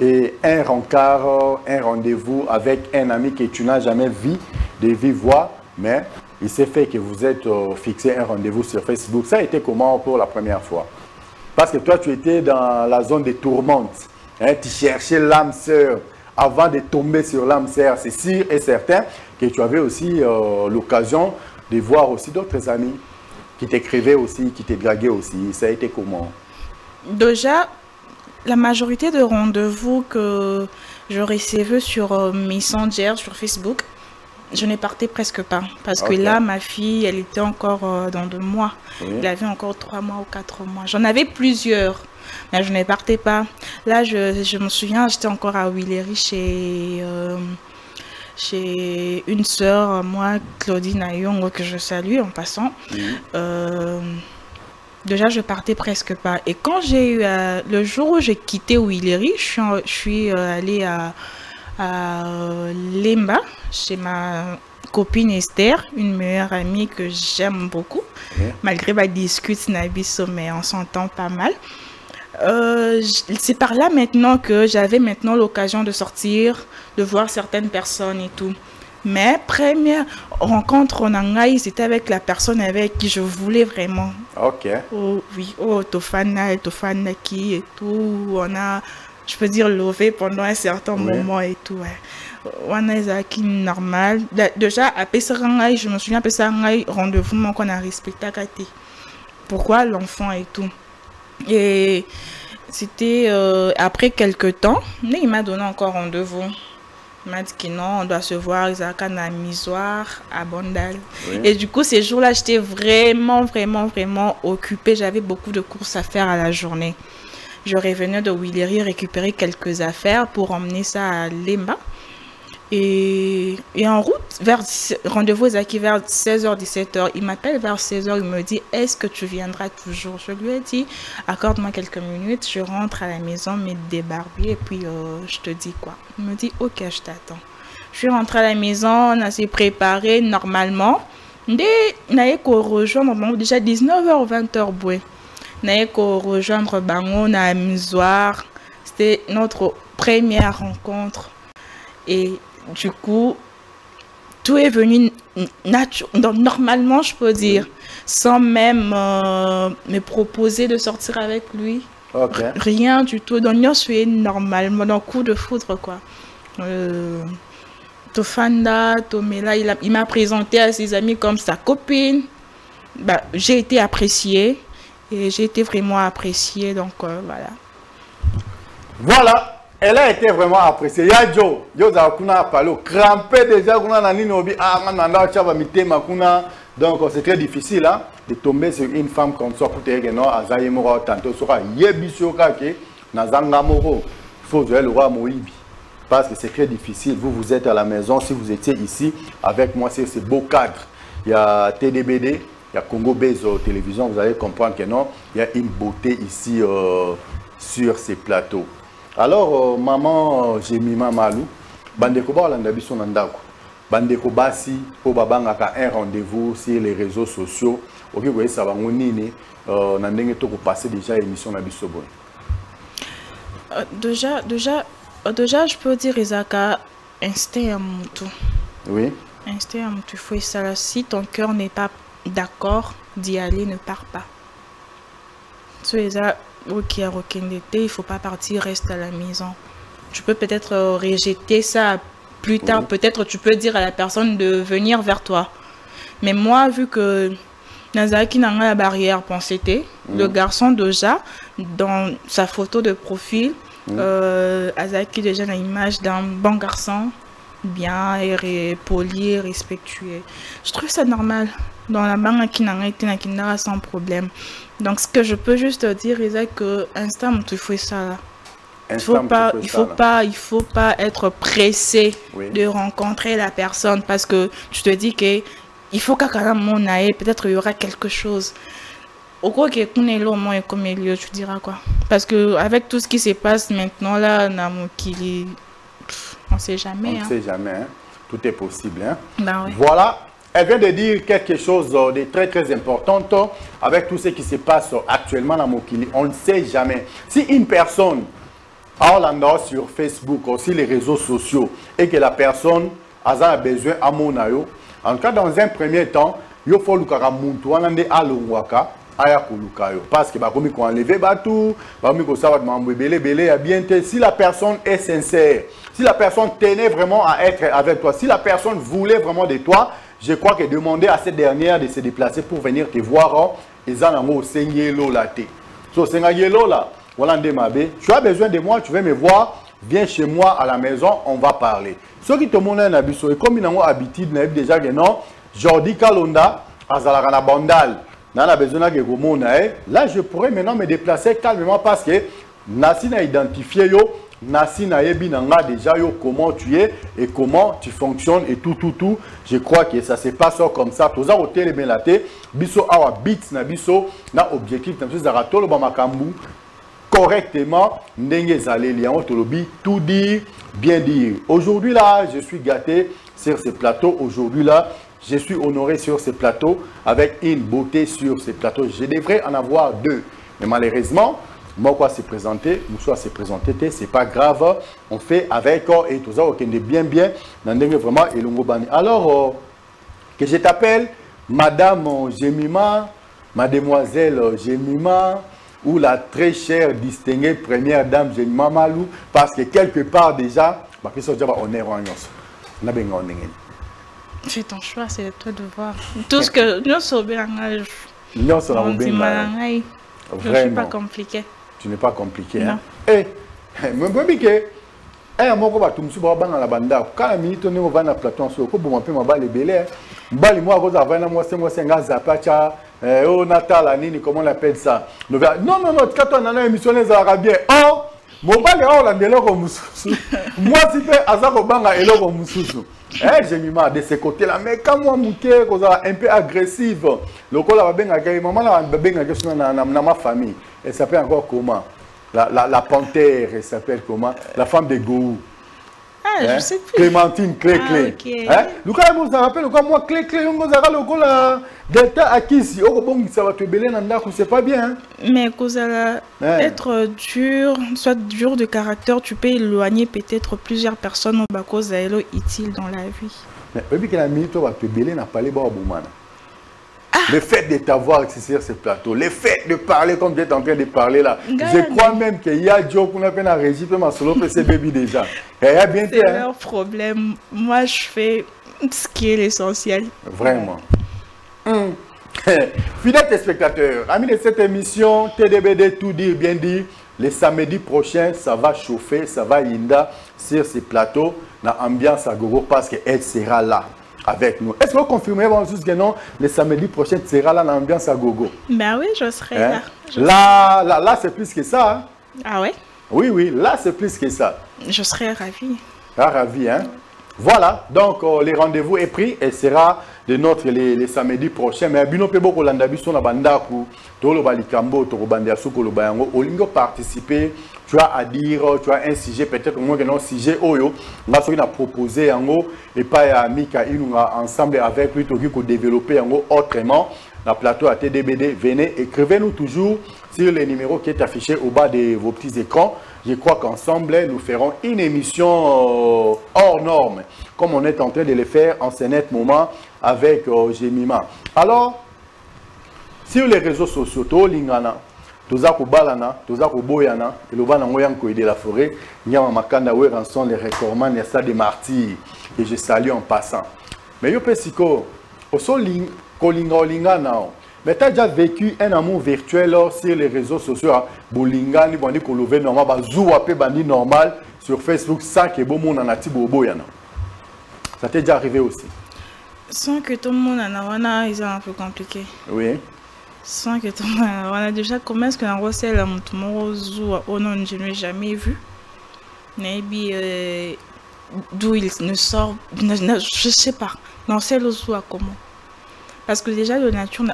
et un rencard, un rendez-vous avec un ami que tu n'as jamais vu de vive voix, mais il s'est fait que vous êtes fixé un rendez-vous sur Facebook. Ça a été comment pour la première fois? Parce que toi, tu étais dans la zone des tourmentes. Hein, tu cherchais l'âme sœur. Avant de tomber sur l'âme sœur, c'est sûr et certain que tu avais aussi l'occasion de voir aussi d'autres amis qui t'écrivaient aussi, qui te draguaient aussi. Ça a été comment? Déjà, la majorité de rendez-vous que je recevais sur Messenger, sur Facebook, je ne partais presque pas. Parce que là, ma fille, elle était encore dans 2 mois. Oui. Elle avait encore 3 mois ou 4 mois. J'en avais plusieurs, mais je ne partais pas. Là, je me souviens, j'étais encore à Willery chez une sœur, moi, Claudine Ayongo, que je salue en passant. Déjà, je partais presque pas. Et quand j'ai eu... le jour où j'ai quitté Willery, je suis allée à Lemba, chez ma copine Esther, une meilleure amie que j'aime beaucoup. Malgré ma discute, mais on s'entend pas mal. C'est par là maintenant que j'avais maintenant l'occasion de sortir, de voir certaines personnes et tout. Mais première rencontre en Angaï, c'était avec la personne avec qui je voulais vraiment. Ok. Oh oui, Tofana qui et tout. On a, je peux dire, lové pendant un certain moment et tout. Ouais. On a qui normal. Déjà, à Pessarangaï, je me souviens, à Pessarangaï, rendez-vous qu'on a respecté à Kati. Pourquoi l'enfant et tout. Et c'était après quelques temps, mais il m'a donné encore rendez-vous. Il m'a dit que non, on doit se voir à Misoir, à Bondal. Oui. Et du coup, ces jours-là, j'étais vraiment occupée. J'avais beaucoup de courses à faire à la journée. Je revenais de Willery récupérer quelques affaires pour emmener ça à Lemba. Et en route, rendez-vous vers 16h, 17h. Il m'appelle vers 16h, il me dit, est-ce que tu viendras toujours? Je lui ai dit, accorde-moi quelques minutes, je rentre à la maison, me débarber et puis je te dis quoi. Il me dit, ok, je t'attends. Je suis rentrée à la maison, on a s'est préparé normalement. Dès qu'on rejoindre, déjà 19h ou 20h, qu'on rejoindre Bango, à Misoir. C'était notre première rencontre. Et du coup, tout est venu normalement, je peux dire, sans même me proposer de sortir avec lui. Rien du tout. Donc, je suis normalement dans coup de foudre, quoi. Tofanda, Tomela, il m'a présenté à ses amis comme sa copine. Bah, j'ai été appréciée et j'ai été vraiment appréciée, donc voilà. Voilà, elle a été vraiment appréciée. Ya Joe, Zakuna Palo, crampé déjà, donc c'est très difficile hein, de tomber sur une femme comme ça, tantôt sera il faut jouer le roi Moïbi. Parce que c'est très difficile. Vous êtes à la maison, si vous étiez ici avec moi, c'est ce beau cadre. Il y a TDBD, il y a Congo Bezo Télévision, vous allez comprendre que non, il y a une beauté ici sur ces plateaux. Alors, maman Jemima Malou, Bandeko Balanda Biso Nandako, Bandeko Basi, po babanga un rendez-vous sur les réseaux sociaux. Ok, vous voyez, ça va nini, Nandenge Toko passer déjà l'émission Nabiso Bon. Déjà, je peux dire, Isaka, instinct à mon tout. Oui. Instinct à mon tout. Il faut ça. Si ton cœur n'est pas d'accord d'y aller, ne pars pas. Ok, il ne faut pas partir, reste à la maison. Tu peux peut-être rejeter ça plus tard. Oui. Peut-être tu peux dire à la personne de venir vers toi. Mais moi, vu que Nazaki n'a pas la barrière, c'était le garçon déjà, dans sa photo de profil, Azaki déjà a l'image d'un bon garçon, bien et poli, respectueux. Je trouve ça normal. Dans la banque qui n'a été sans problème. Donc ce que je peux juste dire, c'est que instant il faut ça. Il faut pas être pressé de rencontrer la personne parce que tu te dis que il faut qu'à mon aïe, peut-être il y aura quelque chose. Au quoi que tu es là, moi comme Elio, tu diras quoi? Parce que avec tout ce qui se passe maintenant là, on ne sait jamais. On ne sait jamais, hein? Tout est possible. Hein? Ben oui. Voilà, elle vient de dire quelque chose de très très important avec tout ce qui se passe actuellement dans Mokili. On ne sait jamais. Si une personne a sur Facebook, aussi les réseaux sociaux, et que la personne a besoin à mon ayo, en tout cas, dans un premier temps, il faut que parce que si la personne est sincère, si la personne tenait vraiment à être avec toi, si la personne voulait vraiment de toi, je crois que demander à cette dernière de se déplacer pour venir te voir, tu as besoin de moi, tu veux me voir, viens chez moi à la maison, on va parler. Ce qui te montre un habitude, comme ils ont habitude, déjà que non, Jordi Kalonda, Azalakana Bandal, n'a besoin de là je pourrais maintenant me déplacer calmement parce que Nassi n'a identifié yo, Nassi n'a déjà yo comment tu es et comment tu fonctionnes et tout. Je crois que ça se passe comme ça. Tous à hôtel bien la tête, biso awa bits na biso na objectif na biso zaratolo ba makambu correctement ndenge zaleli en tolobi tout dire bien dire. Aujourd'hui là, je suis gâté sur ce plateau. Aujourd'hui là, je suis honoré sur ce plateau avec une beauté sur ce plateau. Je devrais en avoir deux. Mais malheureusement, moi, quoi s'est présenté, Moussa s'est présenté, c'est pas grave. On fait avec et tout ça, ok, bien. Vraiment, alors, que je t'appelle Madame Jemima, Mademoiselle Jemima, ou la très chère, distinguée première dame Jemima Malou, parce que quelque part déjà, on est en fais ton choix, c'est à toi de voir. Tout ce que nous sommes bien, je ne suis pas compliqué. Tu n'es pas compliqué. Hein? Eh, moi, je moko ba tumsu ba banga la banda kala minute ne mo vana plateau so ko bo mpe mabale belé mbali moi ko za vana moi c'est ngaza pacha oh Natal nini comment on appelle ça non quand on a émissionné za bien oh mobali o la ndeloko mususu moi si pe azako banga eloko mususu Jemima de ce côté là mais quand moi muke ko za un peu agressive lokola ba benga ke maman la benga ke na ma famille elle s'appelle encore comment la panthère, elle s'appelle comment? La femme de Gou. Ah, je sais plus. Clémentine Clé-Clé. Lucas, vous vous rappelez, moi, Clé-Clé, on vous a le Delta Akisi. Oh, bon, ça va te béler dans le c'est pas bien. Mais cause être dur, soit dur de caractère, tu peux éloigner peut-être plusieurs personnes au cause utile dans la vie. Mais depuis que la minute va te béler, n'a pas les bords, Boumana. Le fait de t'avoir sur ce plateau, le fait de parler comme tu es en train de parler là, je crois même qu'il y a Joe qu'on a peine à régir, mais solo PC baby déjà. Il y a bien c'est leur problème. Moi, je fais ce qui est l'essentiel. Vraiment. Fidèles téléspectateurs, amis de cette émission, TDBD, tout dire, bien dit, le samedi prochain, ça va chauffer, ça va yinda sur ce plateau, dans l'ambiance à gogo, parce qu'elle sera là avec nous. Est-ce que vous confirmez juste que non, le samedi prochain, tu seras là dans l'ambiance à gogo? Ben oui, je serai là. Là c'est plus que ça. Hein? Ah ouais? Oui, oui, là, c'est plus que ça. Je serai ravie. Ah, ravi, hein? Voilà, donc les rendez-vous est pris et sera de notre les samedis prochains. Mais Bino Pebo Kolanda Biso na Bandaku, Tolo Balikambo, Toro Bandiasu Kolobayango, Olingo participer, tu as à dire, tu as un sujet, peut-être moins que non sujet Oyo, on a proposé en haut, et pas à Mika, il nous a ensemble avec lui, Togi, qu'on développer en haut autrement. La plateau à TDBD, venez, écrivez-nous toujours sur les numéros qui est affiché au bas de vos petits écrans. Je crois qu'ensemble, nous ferons une émission hors norme, comme on est en train de le faire en ce net moment avec Jemima. Alors, sur les réseaux sociaux, Lingana, Tozako Balana, Tozako Boyana, et le Banangoyan de la forêt, Nyama Makanda, Ranson, les recordements, les stades des martyrs, et je salue en passant. Mais yo pesiko, oso Lingana, mais tu as déjà vécu un amour virtuel sur les réseaux sociaux. Bolingani, bandi kolové normal, bazouwa pe bandi normal sur Facebook sans que bon monde en a tibobo yana. Ça t'est déjà arrivé aussi? Sans que tout le monde en a, ils sont un peu compliqué. Oui. Sans que tout le monde en a déjà comment est-ce qu'on recèle la montomorozo? Oh non, je ne l'ai jamais vu. Maybe d'où il ne sort, je sais pas. Non, c'est le soir comment? Parce que déjà, de nature,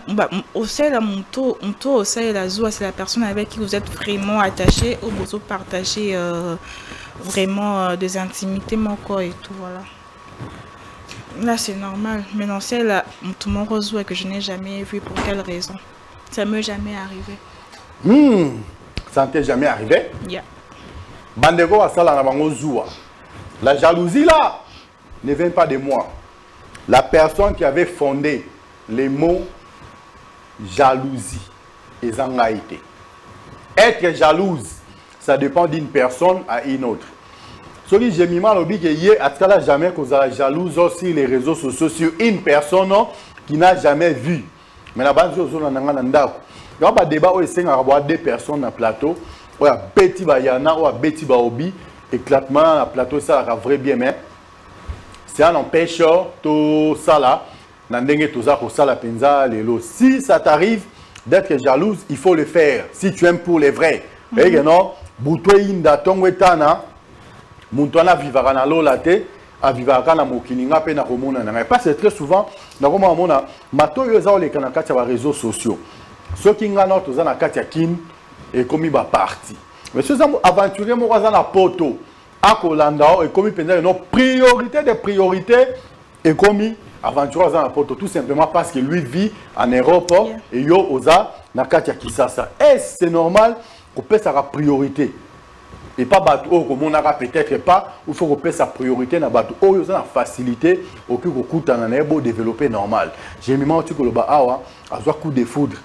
au sein de la moto, au sein de la zoua, c'est la personne avec qui vous êtes vraiment attaché, ou vous partagez vraiment des intimités, mon corps et tout, voilà. Là, c'est normal. Mais non, c'est la moto zoua que je n'ai jamais vu. Pour quelle raison? Ça ne m'est jamais arrivé. Ça ne t'est jamais arrivé? Yeah. Bandego à ça, la jalousie là ne vient pas de moi. La personne qui avait fondé les mots jalousie et zangaïté. Être jalouse, ça dépend d'une personne à une autre. Ce que j'ai mis mal au but que hier, à ce cas jamais que vous êtes jalouse sur les réseaux sociaux sur une personne qui n'a jamais vu. Mais la base de zone en andako. Il y a un débat où il y a deux personnes dans le plateau. Où il y a Betty Bayana, où il y a Betty Baobi. Éclatement, le plateau, ça a vrai bien, mais c'est un empêcheur, tout ça là. Si ça t'arrive d'être jalouse, il faut le faire. Si tu aimes pour les vrais. Et non, Boutouinda Tongwetana, Muntana Vivarana Lolate, à Vivarana Mokininga, Pena Romona. Parce que très souvent, dans le moment, Mato Yoza les Kanakati sur les réseaux sociaux. Ceux qui n'ont pas Katia Kim et comme il va parti. Mais ceux qui ont aventuré, moi, dans la poto, à Kolanda, et comme il pensait, une priorité de priorité, et comme aventure dans la poto, tout simplement parce que lui vit en Europe et yo oza nakatia kisasa. Est-ce c'est normal qu'on paie sa priorité et pas bateau comme on aura peut-être pas il faut qu'on paie sa priorité na bateau oh yo za na facilité au que kuta na nebo développer normal. J'ai mis tu ko lo ba awa azwa coup de foudre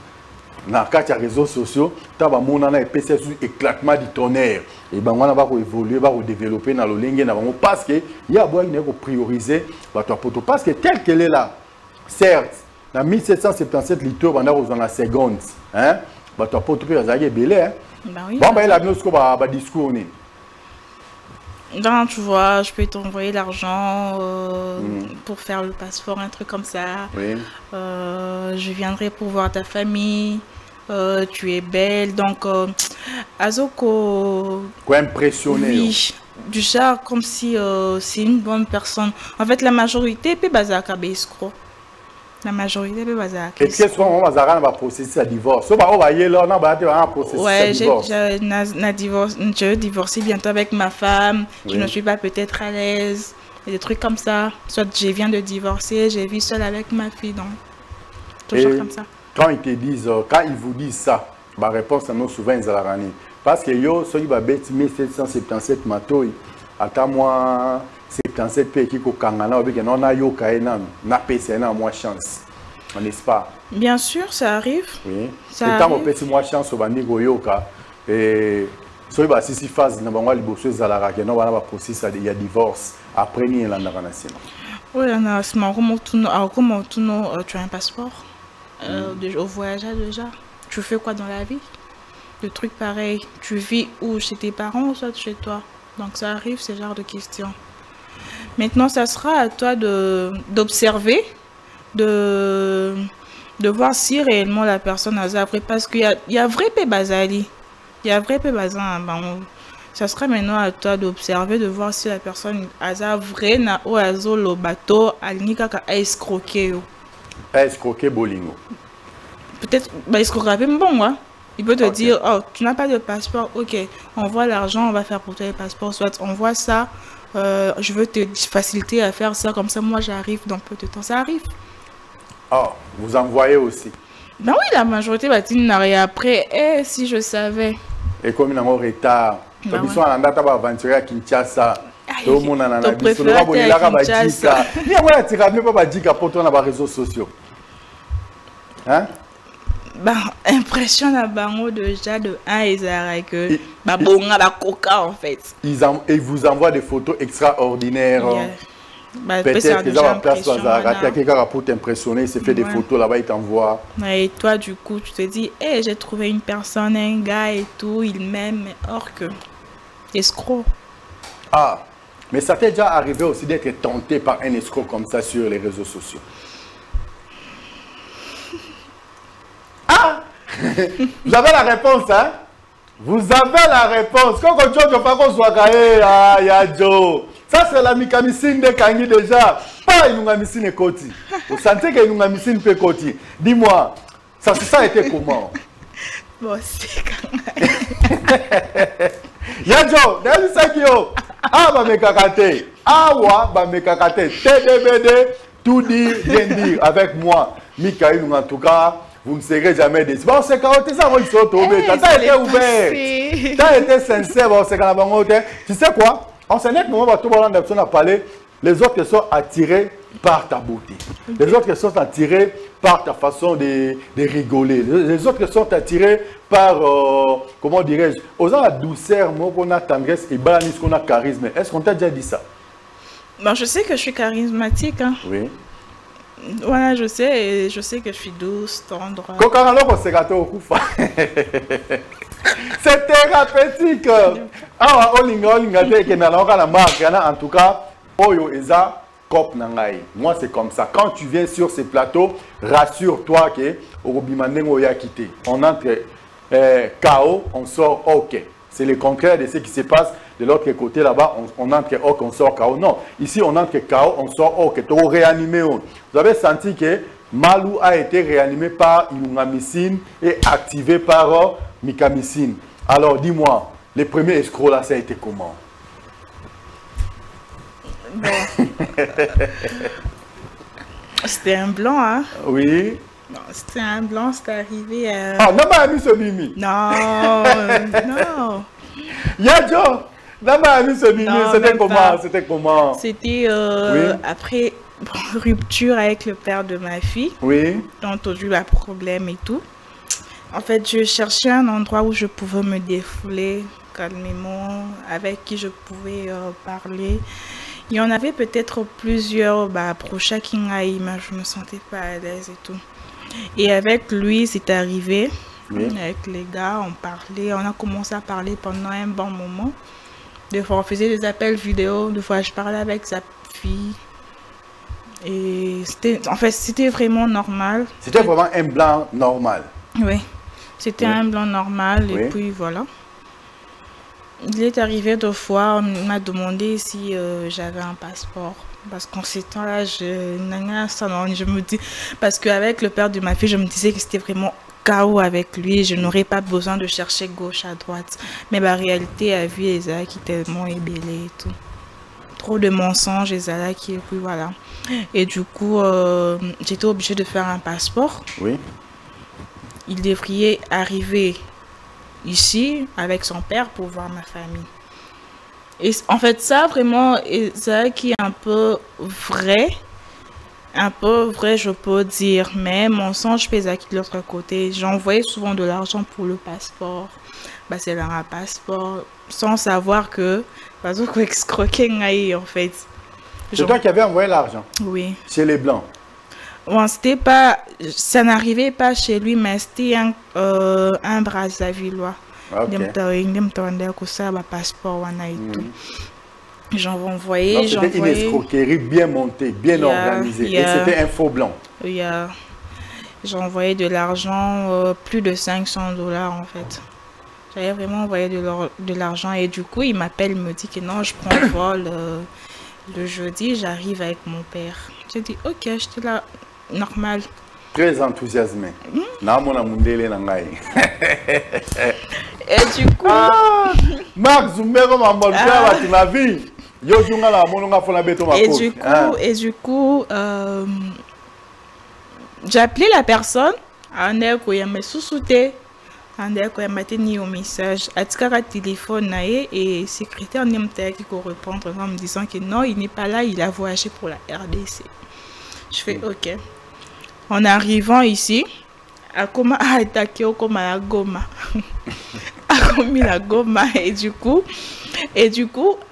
na katia réseaux sociaux taba mona na epesa sur éclatement du tonnerre et ben on va évoluer va développer na lolenge na bango parce que il y a besoin de prioriser bateau poto parce que tel qu'elle est là certes en 1777 litres pendant aux la seconde hein bateau poto pe azaki belé hein bon ben la binosko ba discours ni non, tu vois, je peux t'envoyer l'argent pour faire le passeport, un truc comme ça. Oui. Je viendrai pour voir ta famille. Tu es belle. Donc, Azoko... Quoi impressionné. Oui, du genre comme si c'est une bonne personne. En fait, la majorité peut baser à escroc. La majorité peut baser à escroc. Et qu'est-ce qu'on va processer à divorce? Ça va aller là, on va processer à divorce. Je divorcé bientôt avec ma femme. Oui. Je ne suis pas peut-être à l'aise. Des trucs comme ça. Soit je viens de divorcer, je vis seule avec ma fille. Donc, toujours comme ça. Quand ils te disent, quand ils vous disent ça, ma réponse à nous souvent ils allaient parce que yo, ceux qui va bête 1777 matoi, attends moi 77 pays qui ko kangana, on a yo kaena, na pesa na moins chance. n'est-ce pas? Bien sûr, ça arrive. Oui. Ça et tant arrive. que petit moi chance au bandi goyoka et so ba sisi phase na bango liboso ezalaka ke no bana ba process il y a divorce après ni la ndanasina. Oui, on a comment tu as un passeport au voyage déjà. Tu fais quoi dans la vie? Le truc pareil, tu vis où? Chez tes parents ou soit chez toi? Donc ça arrive, ce genre de questions. Maintenant, ça sera à toi d'observer, de voir si réellement la personne a vrai. Parce qu'il y a vrai pe bazali. Il y a vrai pe bazan. Ça sera maintenant à toi d'observer, de voir si la personne a vrai na o azo lo bateau alnika ka escroquer. Escroquer bolingo. Peut-être escroquer bon hein. Il peut te dire oh tu n'as pas de passeport, ok, on voit l'argent, on va faire pour toi le passeport, soit on voit ça, je veux te faciliter à faire ça, comme ça moi j'arrive dans peu de temps, ça arrive. Oh, vous envoyez aussi. Ben oui, la majorité va dire après, si je savais. Et comme il y a un retard, Ben ils sont en date à aventurer à Kinshasa. Tout le monde en a dit. Il y a pour toi dans les réseaux sociaux. Hein? Bah, impression à Bango déjà de 1 et Zara que bah bonga ba coca en fait. Ils vous envoient des photos extraordinaires. Yeah. Bah, peut-être qu'ils ont la place à Zara, il y a quelqu'un pour t'impressionner, il se fait des photos là-bas, il t'envoie. Et toi du coup, tu te dis, hey, j'ai trouvé une personne, un gars et tout, il m'aime, mais or que escroc. Ah, mais ça t'est déjà arrivé aussi d'être tenté par un escroc comme ça sur les réseaux sociaux? Ah! Vous avez la réponse, hein? Vous avez la réponse. Quand on dit que Fako Swakae, ah, Yadjo. Ça, c'est la Mikamisine de Kangi déjà. Pas une Mikamisine Koti. Vous sentez qu'il y a une Mikamisine Koti. Dis-moi, ça a été comment? Bon, c'est quand même. Yadjo, d'ailleurs, c'est qui yo? Ah, bah, Mekakate. Ah, wa, bah, Mekakate. TDBD, tout dire, bien dire. Avec moi, Mikaïl, en tout cas. Vous ne serez jamais déçus. Bon, c'est quand ça, ils sont tombés. Ça a été ouvert. Ça a été sincère. Bon, c'est quand tu sais quoi? En ce moment, tout le monde a parlé. Les autres sont attirés par ta beauté. Les autres sont attirés par ta façon de rigoler. Les autres sont attirés par, comment dirais-je, osant la douceur, qu'on a tendresse et balanis qu'on a charisme. Est-ce qu'on t'a déjà dit ça? Bon, je sais que je suis charismatique. Hein. Oui. Voilà, je sais, et je sais que je suis douce, tendre. C'est thérapeutique. Ah, en tout cas, Oyo Eza Kop Nangai. Moi, c'est comme ça. Quand tu viens sur ces plateaux, rassure-toi que Orobimandengo ya quitté. On entre KO, on sort OK. C'est le contraire de ce qui se passe de l'autre côté là-bas. On entre OK, on sort KO. Non, ici on entre KO, on sort OK. Tu réanimé. Vous avez senti que Malou a été réanimé par Inungamissine et activé par Mikamissine. Alors dis-moi, les premiers escrocs là, ça a été comment? Bon. C'était un blanc, hein? Oui. Non, c'était un blanc, c'était arrivé à... Ah, non, mais ami ce Mimi. Non, non. Yadjo, non, mais ami ce Mimi, c'était comment? C'était comment? C'était après rupture avec le père de ma fille. Oui. Donc, j'ai eu un problème et tout. En fait, je cherchais un endroit où je pouvais me défouler calmement, avec qui je pouvais parler. Il y en avait peut-être plusieurs proches qui m'aiment, mais je me sentais pas à l'aise et tout. Et avec lui, c'est arrivé. Oui. Avec les gars, on parlait, on a commencé à parler pendant un bon moment. Des fois, on faisait des appels vidéo, des fois, je parlais avec sa fille. Et en fait, c'était vraiment normal. C'était vraiment un blanc normal. Oui, c'était un blanc normal et puis voilà. Il est arrivé 2 fois, on m'a demandé si j'avais un passeport. Parce qu'en ces temps-là, je me dis... Parce qu'avec le père de ma fille, je me disais que c'était vraiment chaos avec lui. Je n'aurais pas besoin de chercher gauche à droite. Mais la réalité, a vu Ezala qui est tellement ébélé et tout. Trop de mensonges, Ezala qui... Et puis voilà. Et du coup, j'étais obligée de faire un passeport. Oui. Il devrait arriver ici avec son père pour voir ma famille. Et en fait, ça vraiment, ça qui est un peu vrai, Un peu vrai, je peux dire, mais mon songe pèse à de l'autre côté. J'envoyais souvent de l'argent pour le passeport. Bah, c'est là un passeport, sans savoir que, parce que escroquer en fait. C'est toi qui avais envoyé l'argent? Oui. Chez les Blancs? Bon, c'était pas, ça n'arrivait pas chez lui, mais c'était un Brazzavillois. Ok. Passeport, j'en envoyé, donc c'était une escroquerie bien montée, bien organisée. Et c'était un faux blanc. J'ai envoyé de l'argent, plus de 500 $ en fait. J'avais vraiment envoyé de l'argent et du coup, il m'appelle, il me dit que non, je prends le vol le jeudi, j'arrive avec mon père. J'ai dit, ok, j'étais là, normal. Très enthousiasmé. Et du coup... Marc Zumbero tu m'as vu. Et du coup, j'ai appelé la personne, il m'a sous-souté, il m'a tenu au message, il téléphone et secrétaire qui peut répondre en me disant que non, il n'est pas là, il a voyagé pour la RDC. Je fais ok. En arrivant ici, à Koma a attaqué au Koma la Goma. A commis la Goma et du coup,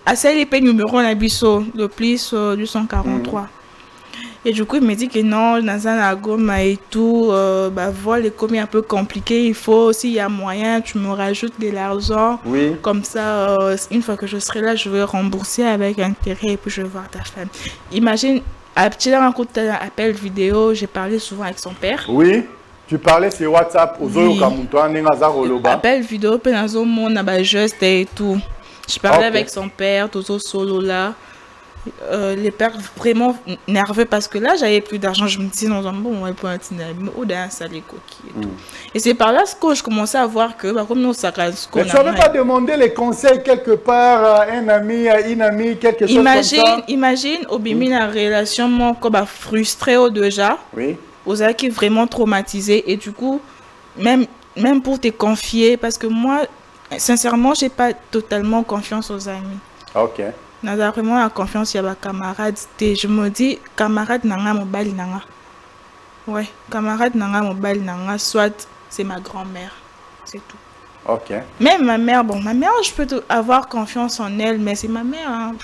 à celle numéro Nabiso, le plus 243. Et du coup, il me dit que non, dans la Goma et tout, bah voilà, est comme un peu compliqué. Il faut, s'il y a moyen, tu me rajoutes de l'argent. Oui. Comme ça, une fois que je serai là, je vais rembourser avec intérêt et puis je vais voir ta femme. Imagine, à petit appel vidéo, j'ai parlé souvent avec son père. Oui. Tu parlais sur WhatsApp aux oui. Appel vidéo, juste et tout. Je parlais avec son père, tout solo là. Les pères vraiment nerveux parce que là, j'avais plus d'argent. Je me disais, non, bon, on va pas un salut coquille. Et c'est par là que je commençais à voir que, bah, comme nous, ça reste. Mais tu n'avais pas demandé les conseils quelque part à un ami, à une amie, quelque chose comme ça? Imagine, au bimi, la relation, moi, comme frustré au déjà. Oui. Aux qui vraiment traumatisé et du coup même pour te confier parce que moi sincèrement j'ai pas totalement confiance aux amis. Ok. N'a vraiment la confiance il y a camarade je me dis camarade nanga mobile nanga ouais camarade nanga mobile nanga soit c'est ma grand-mère c'est tout. Ok. Même ma mère je peux avoir confiance en elle mais c'est ma mère hein.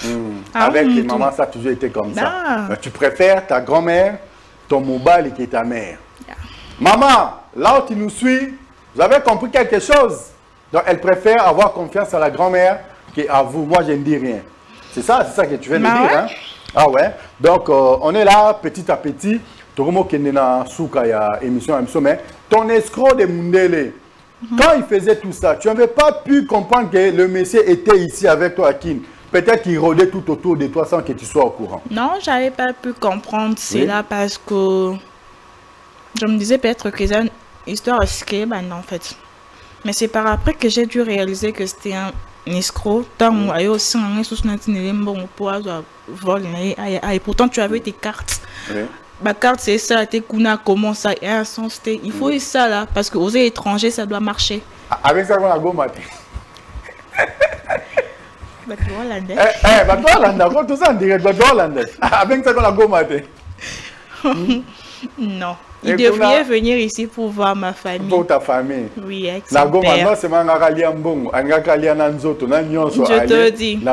Avec les mamans ça a toujours été comme ça. Mais tu préfères ta grand-mère ton mobile qui est ta mère. Yeah. Maman, là où tu nous suis, vous avez compris quelque chose. Donc, elle préfère avoir confiance à la grand-mère qu'à vous. Moi, je ne dis rien. C'est ça que tu viens de dire. Ouais. Hein? Ah ouais. Donc, on est là, petit à petit. Toromo Kenena Souka, il y a émission, mais ton escroc de Mundele, quand il faisait tout ça, tu n'avais pas pu comprendre que le monsieur était ici avec toi à Kin. Peut-être qu'il rôdait tout autour de toi sans que tu sois au courant. Non, j'avais pas pu comprendre cela parce que je me disais peut-être que c'est une histoire risquée, ben non en fait. Mais c'est par après que j'ai dû réaliser que c'était un escroc. Tant que aussi et pourtant tu avais tes cartes. Oui. Ma carte c'est ça, tes kuna comment ça et un sens il faut ça là parce que aux étrangers ça doit marcher. Avec ça on a go matin. Non, il devrait venir ici pour voir ma famille. Pour ta famille. Oui, avec son père. Je te dis. Mais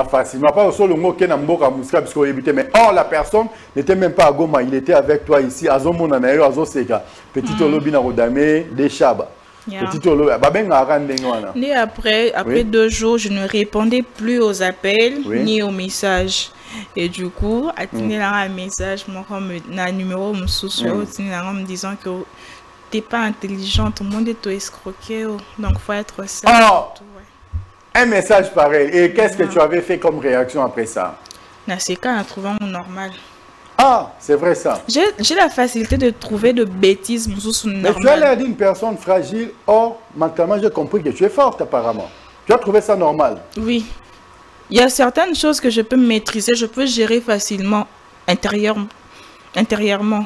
la personne n'était même pas à Goma, il était avec toi ici. Petit Olobi na Rodame, des Chaba. Et après 2 jours, je ne répondais plus aux appels ni aux messages. Et du coup, à un message, un numéro me disant que tu n'es pas intelligent, tout le monde est escroqué. Donc, il faut être ça. Un message pareil. Et qu'est-ce que tu avais fait comme réaction après ça? Dans ces cas, en trouvant normal. Ah, c'est vrai ça. J'ai la facilité de trouver de bêtises. Mais tu as l'air d'une personne fragile. Or, maintenant, j'ai compris que tu es forte apparemment. Tu as trouvé ça normal? Oui. Il y a certaines choses que je peux maîtriser. Je peux gérer facilement intérieurement.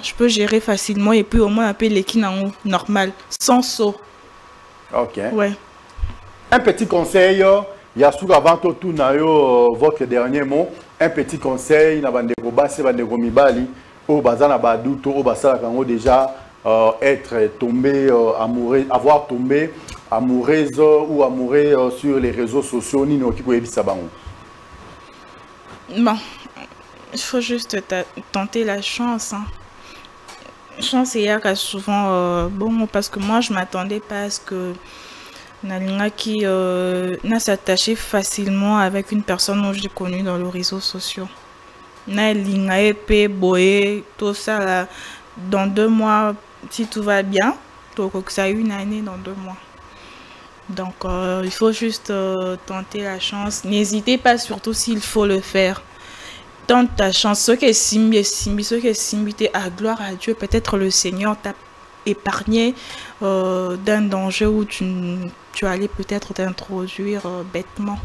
Je peux gérer facilement et puis au moins un peu l'équine en haut, normal. Sans saut. Ok. Ouais. Un petit conseil. Yassou avant tout, votre dernier mot. Un petit conseil, na bande Mibali, au bazana baduto au basala kango déjà être tombé amoureux, avoir tombé amoureuse ou amoureux sur les réseaux sociaux ni no ki ko yebisa bango. Bon, il faut juste tenter la chance. Hein. Chance, il y a souvent bon, parce que moi je m'attendais pas à ce que Nalinga qui n'a s'attaché facilement avec une personne que j'ai connue dans les réseaux sociaux. Nalinga épée, boé, tout ça là, dans 2 mois, si tout va bien, donc ça a une année dans 2 mois. Donc il faut juste tenter la chance. N'hésitez pas, surtout s'il faut le faire. Tente ta chance. Ce qui est simbi, ce qui est simbi, à gloire à Dieu. Peut-être le Seigneur t'a épargné d'un danger où tu allais peut-être t'introduire bêtement.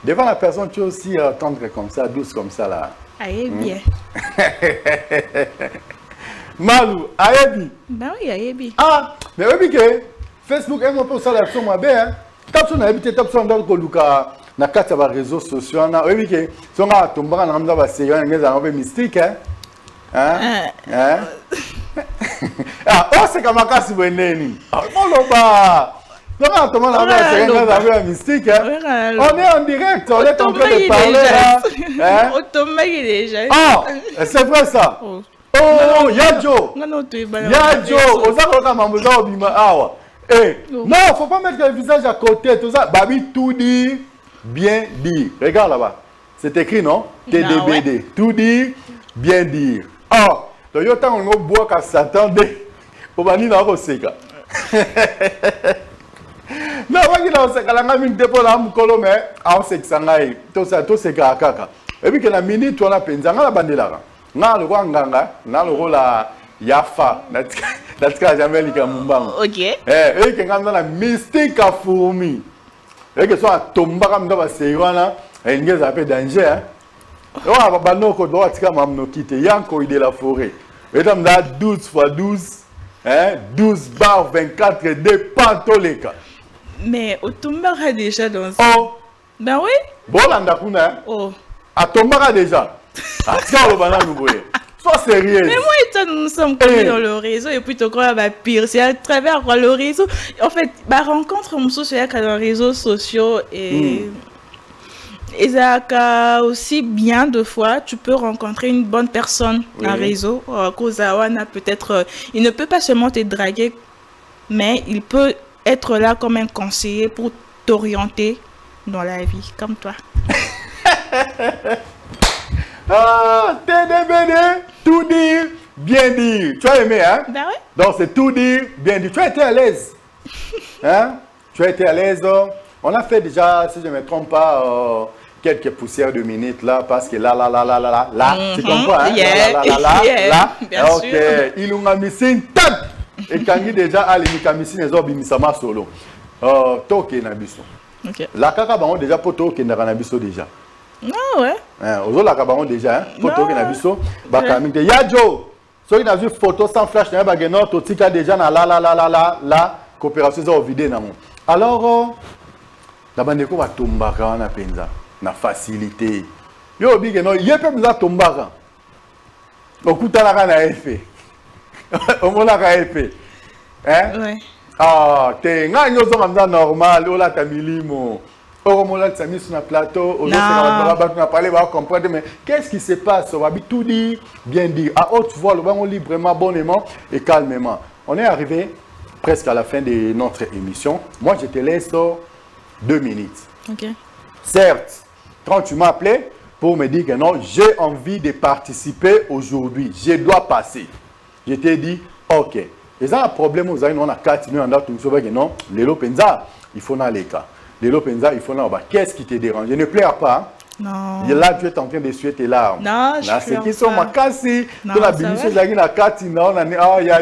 Devant la personne, tu es aussi tendre comme ça, douce comme ça là. Aïe bien. Malou, aïe. Ben oui, aïe bien. Ah, mais oui, que Facebook est un peu ça la chose moi bien. Tape sur n'habite tape sur dans le cas na carte sur les réseaux sociaux na oui que son a tombé na ngamba ba série ngeza na peu mystique hein. Hein? Ah, oh c'est comme kasi boneni. Ah, moloba. Non, Thomas na ba série ngeza na peu mystique hein. On est en direct, on est en train de parler là. Hein? Automatique déjà. Ah, c'est vrai ça. Oh, Yadjo! Yadjo! Osaka Mamuza Obima Awa. Eh, non, faut pas mettre le visage à côté, tout ça. Babi, tout dit, bien dit. Regarde là-bas. C'est écrit, non? TDBD. Tout dit, bien dire. Ah, donc yo tant on boit qu'à s'attendait. Au bani na Oseka. Non, moi qui na Oseka, la ngami dépôt là mukolo mais a Oseka sangai. Tout ça, tout c'est kaka. Et puis que la minute on a penzanga la bandela. Na le roi nganga, na le roi la yafa, natika jamais lika mumbango. Ok. Et que ngamba na mystique à fourmi. Et que soit tomba comme dans la série et ngeza appelle danger hein. Wa babano ko doit tika mamno kite yanko il est la forêt. Et dans la 12 x 12 hein, 12 bar 24 de pantoleka. Mais Otumbara déjà dans ça. Oh. Ben oui. Bon landa kuna. Oh. A tombara déjà. Ah, tiens, le banane, vous voyez. Sois sérieux. Mais moi et toi, nous sommes connus dans le réseau et puis tu crois bah, pire. C'est à travers le réseau. En fait, bah, rencontre c'est dans les réseaux sociaux et ça aussi bien de fois, tu peux rencontrer une bonne personne dans le réseau. Kozawana peut-être, il ne peut pas seulement te draguer, mais il peut être là comme un conseiller pour t'orienter dans la vie, comme toi. Ah, TDBD, tout dire, bien dire. Tu as aimé, hein? Ben oui. Donc, c'est tout dire, bien dire. Tu as été à l'aise. Hein? Tu as été à l'aise. On a fait déjà, si je ne me trompe pas, quelques poussières de minutes là, parce que là, tu comprends, hein? Là. Bien ok. sûr. Il a mis une tête. Et quand il déjà a les mikamissi, les autres, ils sont solo. Toke Nabiso. Ok. La kaka, on déjà pour Toke Nabiso déjà. Ah ouais. Aux la cabaron déjà, hein? Photo qui n'a vu ça. Yadjo, ceux qui n'a vu photo sans flash, n'a pas gagné, tout tika déjà na la coopération ça au vidé na mon. Alors, la bande ko va tomber quand on a penza, na facilité. Yo bi gagné, yé peut nous a tomber quand. Au coup t'as la na effet. Au moins la effet. Hein? Ouais. Ah, t'es ngagno so comme ça normal, o la tamilimo. Or, on a mis sur un plateau, on a parlé, on va comprendre, mais qu'est-ce qui se passe? On va tout dire, bien dire, à haute voix, on lit vraiment bonnement et calmement. On est arrivé presque à la fin de notre émission. Moi, je te laisse 2 minutes. Ok. Certes, quand tu m'as appelé pour me dire que non, j'ai envie de participer aujourd'hui, je dois passer. Je t'ai dit, ok. Et ça, un problème, on a 4 minutes, on a tout ça, non, les lopenza, il faut dans les cas. Les Lopenza, il faut là, qu'est-ce qui te dérange? Je ne pleure pas. Non. Et là, tu es en train de suer tes larmes. Non, je c'est pleure qui sont ma casse. Non, la ça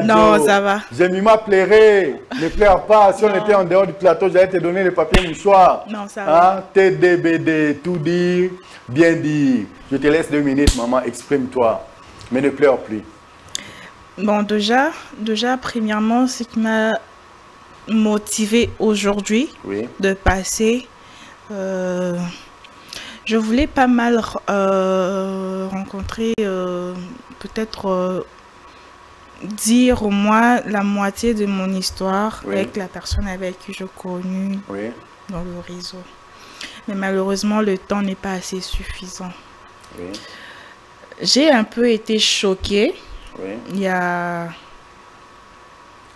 non, ça va. J'ai mis ma pleurer. Ne pleure pas. Si on était en dehors du plateau, j'allais te donner le papier mouchoir. Non, ça va. TDBD, tout dire, bien dire. Je te laisse 2 minutes, maman, exprime-toi. Mais ne pleure plus. Bon, déjà, premièrement, ce qui m'a motivé aujourd'hui de passer, je Je voulais pas mal rencontrer, peut-être dire au moins la moitié de mon histoire avec la personne avec qui je connu dans le réseau. Mais malheureusement, le temps n'est pas assez suffisant. J'ai un peu été choquée. Il y a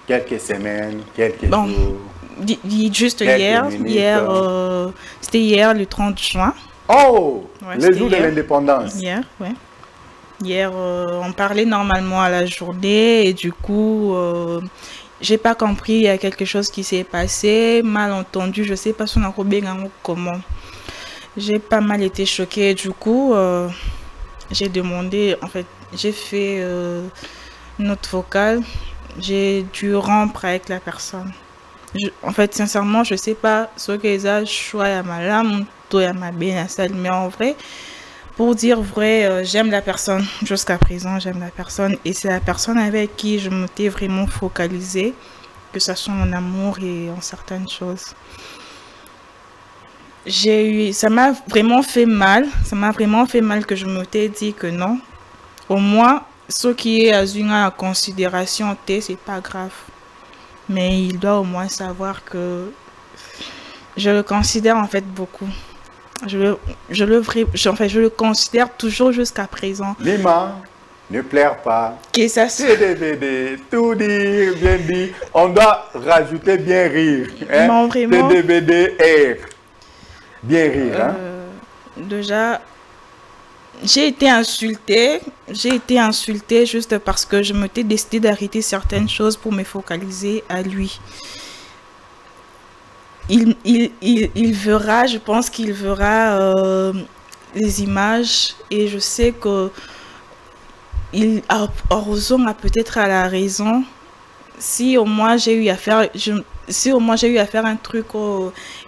quelques semaines, quelques jours. Juste hier, c'était hier le 30 juin. Oh, le jour de l'indépendance. Hier, on parlait normalement à la journée et du coup, j'ai pas compris, il y a quelque chose qui s'est passé, mal entendu, je sais pas si on a comment. J'ai pas mal été choquée, du coup, j'ai demandé, en fait, j'ai fait une note vocale, j'ai dû rompre avec la personne. En fait, sincèrement, je sais pas ce que les âges choix à ma lame, toi à ma bien mais en vrai, pour dire vrai, j'aime la personne. Jusqu'à présent, j'aime la personne. Et c'est la personne avec qui je m'étais vraiment focalisée, que ce soit en amour et en certaines choses. Ça m'a vraiment fait mal. Ça m'a vraiment fait mal que je m'étais dit que non. Au moins, ce qui est à une considération, c'est pas grave. Mais il doit au moins savoir que je le considère en fait beaucoup. Je le considère toujours jusqu'à présent. Lima, ne pleure pas. Que ça soit. TDBD, tout dire, bien dit. On doit rajouter bien rire. Hein? Non, vraiment. TDBD, R. Bien rire. Hein? Déjà, j'ai été insultée. J'ai été insultée juste parce que je m'étais décidée d'arrêter certaines choses pour me focaliser à lui. Il verra, je pense qu'il verra les images et je sais que Orozon a peut-être à la raison. Si au moins j'ai eu à faire, un truc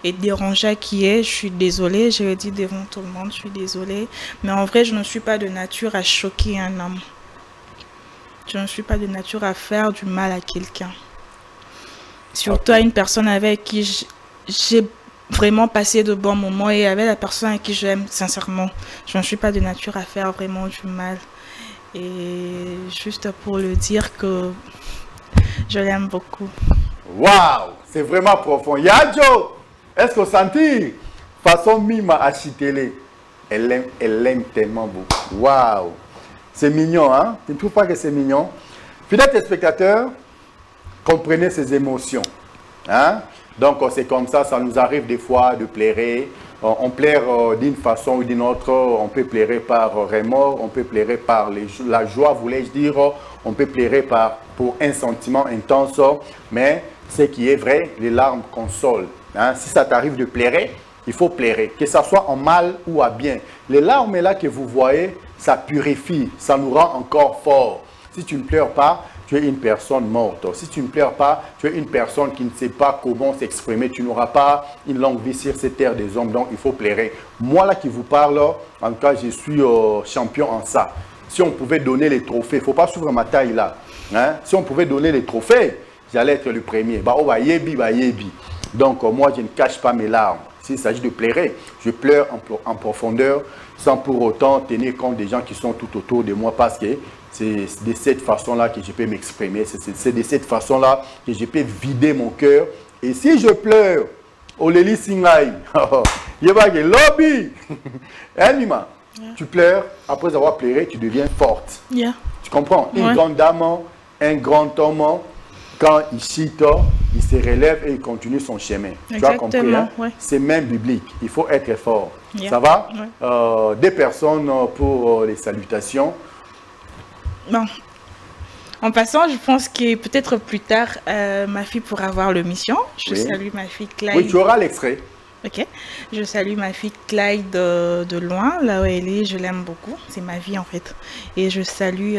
et dérangeant je suis désolée, je le dis devant tout le monde, je suis désolée. Mais en vrai, je ne suis pas de nature à choquer un homme. Je ne suis pas de nature à faire du mal à quelqu'un. Surtout à une personne avec qui j'ai vraiment passé de bons moments et avec la personne avec qui j'aime sincèrement. Je ne suis pas de nature à faire vraiment du mal. Et juste pour le dire que je l'aime beaucoup. Waouh, c'est vraiment profond. Yadjo, est-ce que vous sentez façon Mima à Chitele? Elle l'aime tellement beaucoup. Waouh, c'est mignon, hein? Tu ne trouves pas que c'est mignon? Fidèles téléspectateurs, comprenez ses émotions. Hein? Donc c'est comme ça nous arrive des fois de pleurer. On pleure d'une façon ou d'une autre. On peut pleurer par remords, on peut pleurer par la joie, voulais-je dire. On peut pleurer pour un sentiment intense. Mais ce qui est vrai, les larmes consolent. Hein? Si ça t'arrive de pleurer, il faut pleurer. Que ça soit en mal ou à bien. Les larmes là que vous voyez, ça purifie, ça nous rend encore forts. Si tu ne pleures pas, tu es une personne morte. Si tu ne pleures pas, tu es une personne qui ne sait pas comment s'exprimer. Tu n'auras pas une longue vie sur cette terre des hommes. Donc, il faut pleurer. Moi, là, qui vous parle, en tout cas, je suis champion en ça. Si on pouvait donner les trophées, il ne faut pas s'ouvrir ma taille là. Hein? Si on pouvait donner les trophées, j'allais être le premier. Yebi. Donc, moi, je ne cache pas mes larmes. S'il s'agit de pleurer, je pleure en profondeur sans pour autant tenir compte des gens qui sont tout autour de moi parce que c'est de cette façon-là que je peux m'exprimer. C'est de cette façon-là que je peux vider mon cœur. Et si je pleure, Oleli Singai, Yebage Lobby, Anima, tu pleures, après avoir pleuré, tu deviens forte. Yeah. Tu comprends? Une grande dame, un grand homme, quand il chite, il se relève et il continue son chemin. Exactement, tu as compris, hein? Ouais. C'est même biblique. Il faut être fort. Yeah. Ça va? Ouais. Des personnes pour les salutations. Bon. En passant, je pense que peut-être plus tard, ma fille pourra voir l'émission. Je salue ma fille Clyde. Oui, tu auras l'extrait. Ok. Je salue ma fille Clyde de loin, là où elle est. Je l'aime beaucoup. C'est ma vie en fait. Et je salue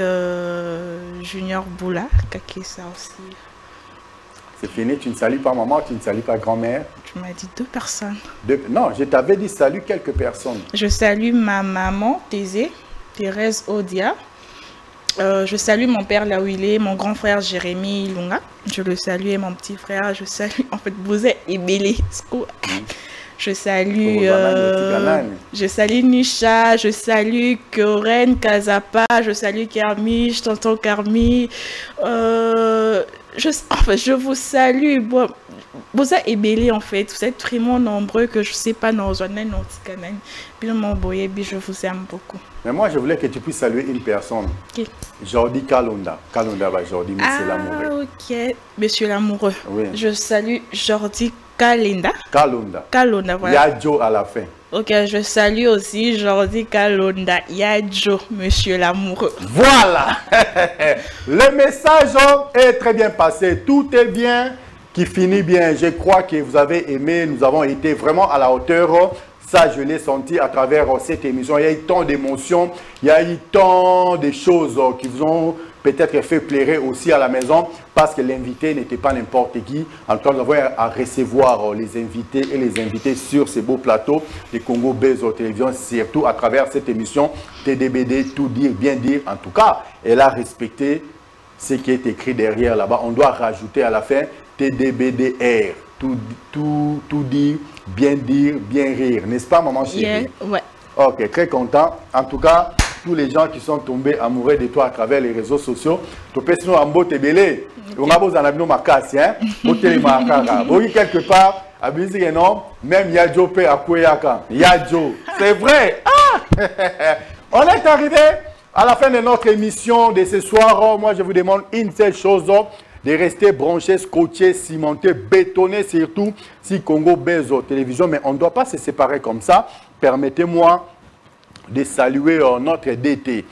Junior Boula, Kakessa aussi. C'est fini, tu ne salues pas maman, tu ne salues pas grand-mère. Tu m'as dit 2 personnes. Non, je t'avais dit salue quelques personnes. Je salue ma maman, Thérèse Odia. Je salue mon père là où il est, mon grand frère Jérémy Lunga. Je le salue et mon petit frère. Je salue en fait Bouzé et Bélé. je salue Nisha, je salue Kyoren, Kazapa, je salue Kermi, tonton Kermi. Je vous salue. Vous êtes ébélés en fait, vous êtes vraiment nombreux que je ne sais pas, non, je vous aime beaucoup. Mais moi, je voulais que tu puisses saluer une personne. Qui? Jordi Kalonda. Kalonda, Jordi, monsieur l'amoureux. Ok, monsieur l'amoureux. Oui. Je salue Jordi Kalenda. Kalonda. Kalonda, voilà. Yadjo à la fin. Ok, je salue aussi Jordi Kalonda. Yadjo, monsieur l'amoureux. Voilà. Le message est très bien passé. Tout est bien qui finit bien. Je crois que vous avez aimé. Nous avons été vraiment à la hauteur. Ça, je l'ai senti à travers cette émission. Il y a eu tant d'émotions, il y a eu tant de choses qui vous ont peut-être fait pleurer aussi à la maison parce que l'invité n'était pas n'importe qui. En tout cas, nous avons à recevoir les invités et les invités sur ces beaux plateaux de Congo Belzo Télévision, surtout à travers cette émission TDBD, tout dire, bien dire. En tout cas, elle a respecté ce qui est écrit derrière là-bas. On doit rajouter à la fin TDBDR. Tout dire, bien rire. N'est-ce pas, maman chérie? Yeah, ouais. Ok, très content. En tout cas, tous les gens qui sont tombés amoureux de toi à travers les réseaux sociaux, tu peux sinon en beau te belé. On a besoin d'amener ma casse, hein? Oui, quelque part, à non, même Yadjo peut Akoyaka. Yadjo, c'est vrai. Ah! On est arrivé à la fin de notre émission de ce soir. Moi, je vous demande une seule chose. De rester branché, scotché, cimenté, bétonné, surtout si Congo Belzo Télévision. Mais on ne doit pas se séparer comme ça. Permettez-moi de saluer notre DT,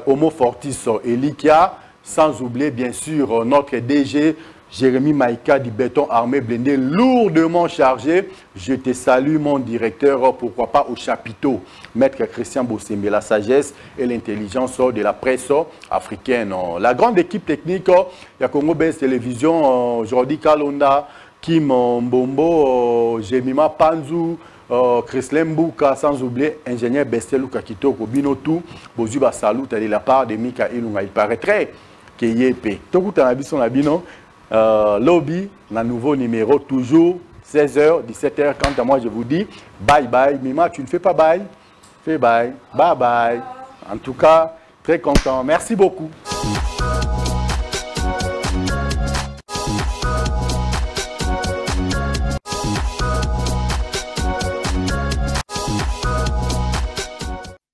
Homo Fortis Elikia, sans oublier bien sûr notre DG, Jérémy Maïka du béton armé blindé, lourdement chargé. Je te salue, mon directeur, pourquoi pas au chapiteau, Maître Christian Bossembe, la sagesse et l'intelligence de la presse africaine. La grande équipe technique, il y a Congo Belzo Télévision, Jordi Kalonda, Kim Mbombo, Jemima Panzou, Chris Lembuka, sans oublier ingénieur Bestelou Kakito, Binotou, Bozuba Salut, de la part de Mika Ilunga. Il paraîtrait que Yépé. Tout le monde lobby, le nouveau numéro, toujours 16h, 17h. Quant à moi, je vous dis bye bye. Mima, tu ne fais pas bye? Fais bye. Bye bye. En tout cas, très content. Merci beaucoup.